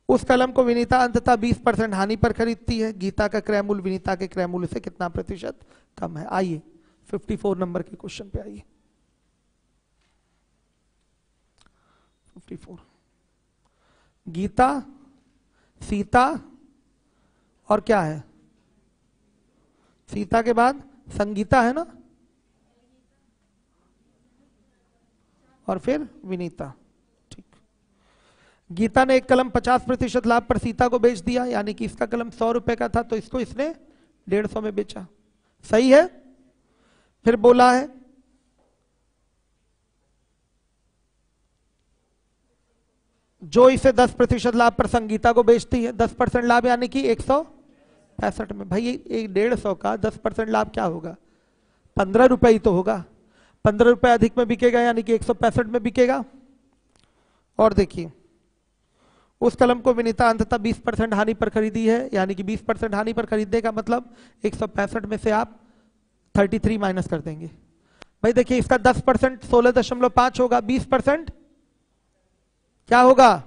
उस कलम को विनीता अंततः 20% हानि पर खरीदती है। गीता का क्रय मूल्य विनीता के क्रय मूल्य से कितना प्रतिशत कम है? आइए 54 नंबर के क्वेश्चन पे आइए। 54 गीता, सीता और क्या है, सीता के बाद संगीता है ना, और फिर विनीता। ठीक, गीता ने एक कलम 50% लाभ पर सीता को बेच दिया, यानी कि इसका कलम 100 रुपए का था तो इसको इसने 150 में बेचा, सही है। फिर बोला है जो इसे 10% लाभ पर संगीता को बेचती है, 10% लाभ यानी कि 165 में। भाई एक 150 का 10% लाभ क्या होगा, 15 रुपए ही तो होगा, 15 रुपए अधिक में बिकेगा यानी कि 165 में बिकेगा। और देखिए उस कलम को विनीता अंततः 20% हानि पर खरीदी है, यानी कि 20% हानि पर खरीदने का मतलब 165 में से आप 33 माइनस कर देंगे। भाई देखिए इसका 10% 16.5 होगा, 20% क्या होगा,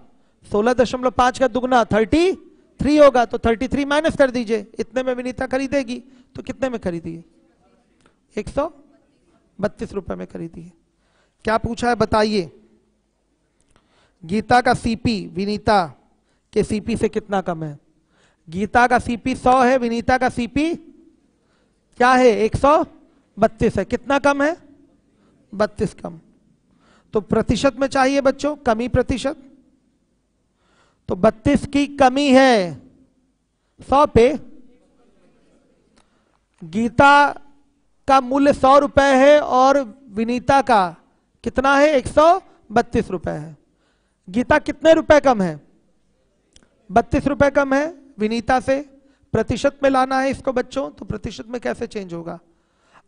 16.5 का दुगना 33 होगा, तो 33 माइनस कर दीजिए, इतने में विनीता खरीदेगी, तो कितने में खरीदी है, 132 रुपए में खरीदी है। क्या पूछा है बताइए, गीता का सीपी विनीता के सीपी से कितना कम है? गीता का सीपी 100 है, विनीता का सीपी क्या है, 132 है, कितना कम है, 32 कम। तो प्रतिशत में चाहिए बच्चों, कमी प्रतिशत, तो 32 की कमी है 100 पे। गीता का मूल्य 100 रुपए है और विनीता का कितना है, 132 रुपए है। गीता कितने रुपए कम है, 32 रुपए कम है विनीता से। प्रतिशत में लाना है इसको बच्चों, तो प्रतिशत में कैसे चेंज होगा,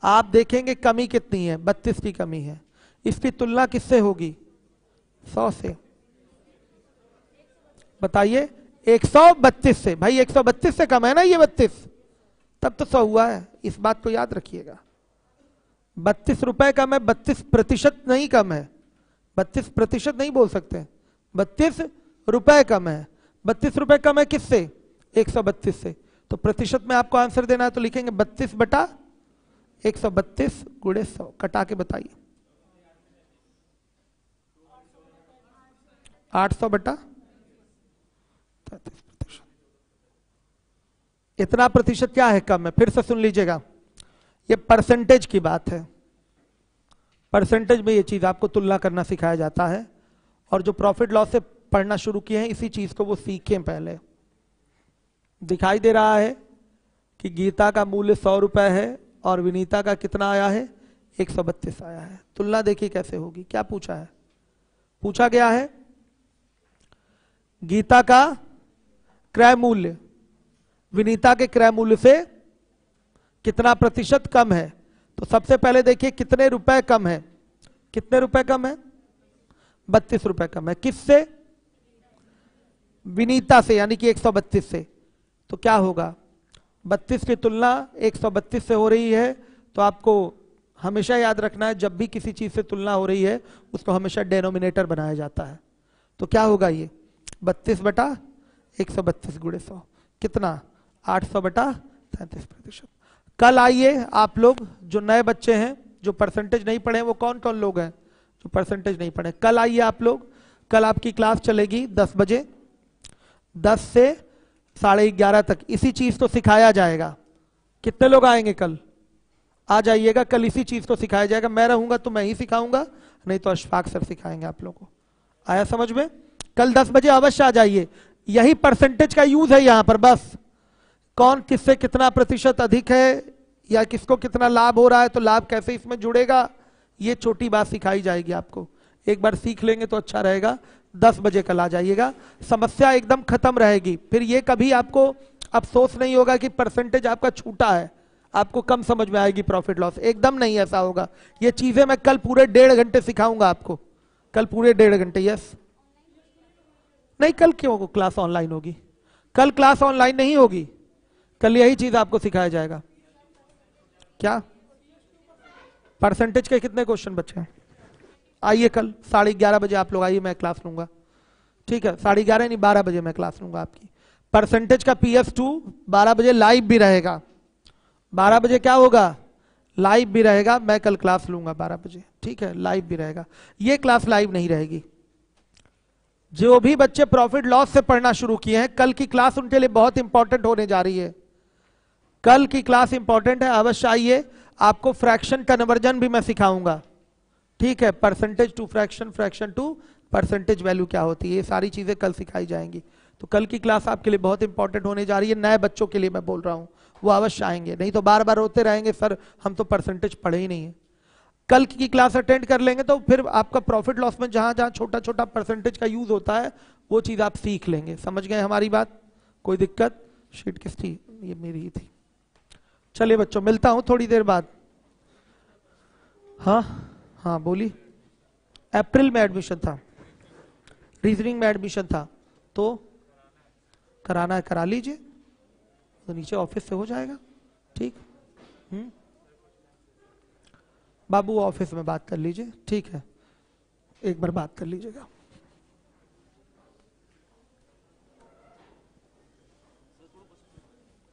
आप देखेंगे कमी कितनी है, 32 की कमी है। इसकी तुलना किससे होगी, 100 से। बताइए 132 से, भाई 132 से कम है ना ये 32, तब तो 100 हुआ है, इस बात को याद रखिएगा। 32 रुपए कम है, 32% नहीं कम है, 32% नहीं बोल सकते, 32 रुपए कम है। 32 रुपए कम है किससे, 132 से। तो प्रतिशत में आपको आंसर देना है तो लिखेंगे 32 बटा 132 गुणे 100, कटा के बताइए। 800 बटा 33%। इतना प्रतिशत क्या है, कम है। फिर से सुन लीजिएगा, ये परसेंटेज की बात है, परसेंटेज में ये चीज आपको तुलना करना सिखाया जाता है। और जो प्रॉफिट लॉस से पढ़ना शुरू किए हैं इसी चीज को वो सीखें पहले। दिखाई दे रहा है कि गीता का मूल्य 100 रुपए है और विनीता का कितना आया है, 132 आया है। तुलना देखिए कैसे होगी। क्या पूछा है, पूछा गया है गीता का क्रय मूल्य विनीता के क्रय मूल्य से कितना प्रतिशत कम है। तो सबसे पहले देखिए कितने रुपए कम है, कितने रुपए कम है, 32 रुपए कम है। किससे, विनीता से, यानी कि 132 से। तो क्या होगा, 32 की तुलना 132 से हो रही है, तो आपको हमेशा याद रखना है जब भी किसी चीज से तुलना हो रही है उसको हमेशा डेनोमिनेटर बनाया जाता है। तो क्या होगा ये 32 बटा 132 गुणे 100 कितना, 800 बटा 33%। कल आइए आप लोग जो नए बच्चे हैं जो परसेंटेज नहीं पढ़े वो कौन कौन लोग हैं जो परसेंटेज नहीं पढ़े, कल आइए आप लोग। कल आपकी क्लास चलेगी 10 बजे, 10 से 11:30 तक इसी चीज को सिखाया जाएगा। कितने लोग आएंगे कल, आ जाइएगा। कल इसी चीज को सिखाया जाएगा, मैं रहूंगा तो मैं ही सिखाऊंगा, नहीं तो अशफाक सर सिखाएंगे आप लोगों को। आया समझ में, कल 10 बजे अवश्य आ जाइए। यही परसेंटेज का यूज है यहां पर, बस कौन किससे कितना प्रतिशत अधिक है या किसको कितना लाभ हो रहा है, तो लाभ कैसे इसमें जुड़ेगा, ये छोटी बात सिखाई जाएगी आपको। एक बार सीख लेंगे तो अच्छा रहेगा। 10 बजे कल आ जाइएगा, समस्या एकदम खत्म रहेगी। फिर ये कभी आपको अफसोस नहीं होगा कि परसेंटेज आपका छूटा है, आपको कम समझ में आएगी प्रॉफिट लॉस, एकदम नहीं ऐसा होगा। ये चीजें मैं कल पूरे 1.5 घंटे सिखाऊंगा आपको, कल पूरे 1.5 घंटे। यस, नहीं कल क्यों क्लास ऑनलाइन होगी, कल क्लास ऑनलाइन नहीं होगी, कल यही चीज आपको सिखाया जाएगा। क्या परसेंटेज के कितने क्वेश्चन बचे हैं, आइए कल 11:30 बजे आप लोग आइए, मैं क्लास लूंगा। ठीक है, 11:30 नहीं 12 बजे मैं क्लास लूंगा आपकी। परसेंटेज का PS2 12 बजे लाइव भी रहेगा, 12 बजे क्या होगा, लाइव भी रहेगा। मैं कल क्लास लूंगा 12 बजे, ठीक है, लाइव भी रहेगा। ये क्लास लाइव नहीं रहेगी। जो भी बच्चे प्रॉफिट लॉस से पढ़ना शुरू किए हैं, कल की क्लास उनके लिए बहुत इंपॉर्टेंट होने जा रही है। कल की क्लास इंपॉर्टेंट है, अवश्य आइए। आपको फ्रैक्शन कन्वर्जन भी मैं सिखाऊंगा, ठीक है, percentage to fraction, fraction to percentage value क्या होती है, ये सारी चीजें कल सिखाई जाएंगी। तो कल की क्लास आपके लिए बहुत इंपॉर्टेंट होने जा रही है, नए बच्चों के लिए मैं बोल रहा हूं, वो अवश्य आएंगे, नहीं तो बार बार रोते रहेंगे सर हम तो परसेंटेज पढ़े ही नहीं है। कल की क्लास अटेंड कर लेंगे तो फिर आपका प्रॉफिट लॉस में जहां जहां छोटा छोटा परसेंटेज का यूज होता है वो चीज आप सीख लेंगे। समझ गए हमारी बात, कोई दिक्कत। शीट किस थी, ये मेरी ही थी। चलिए बच्चों, मिलता हूं थोड़ी देर बाद। हाँ हाँ बोली, अप्रैल में एडमिशन था, रीजनिंग में एडमिशन था, तो कराना है करा लीजिए, तो नीचे ऑफिस से हो जाएगा, ठीक। बाबू ऑफिस में बात कर लीजिए, ठीक है, एक बार बात कर लीजिएगा।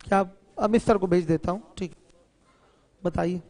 क्या अमित सर को भेज देता हूं, ठीक, बताइए।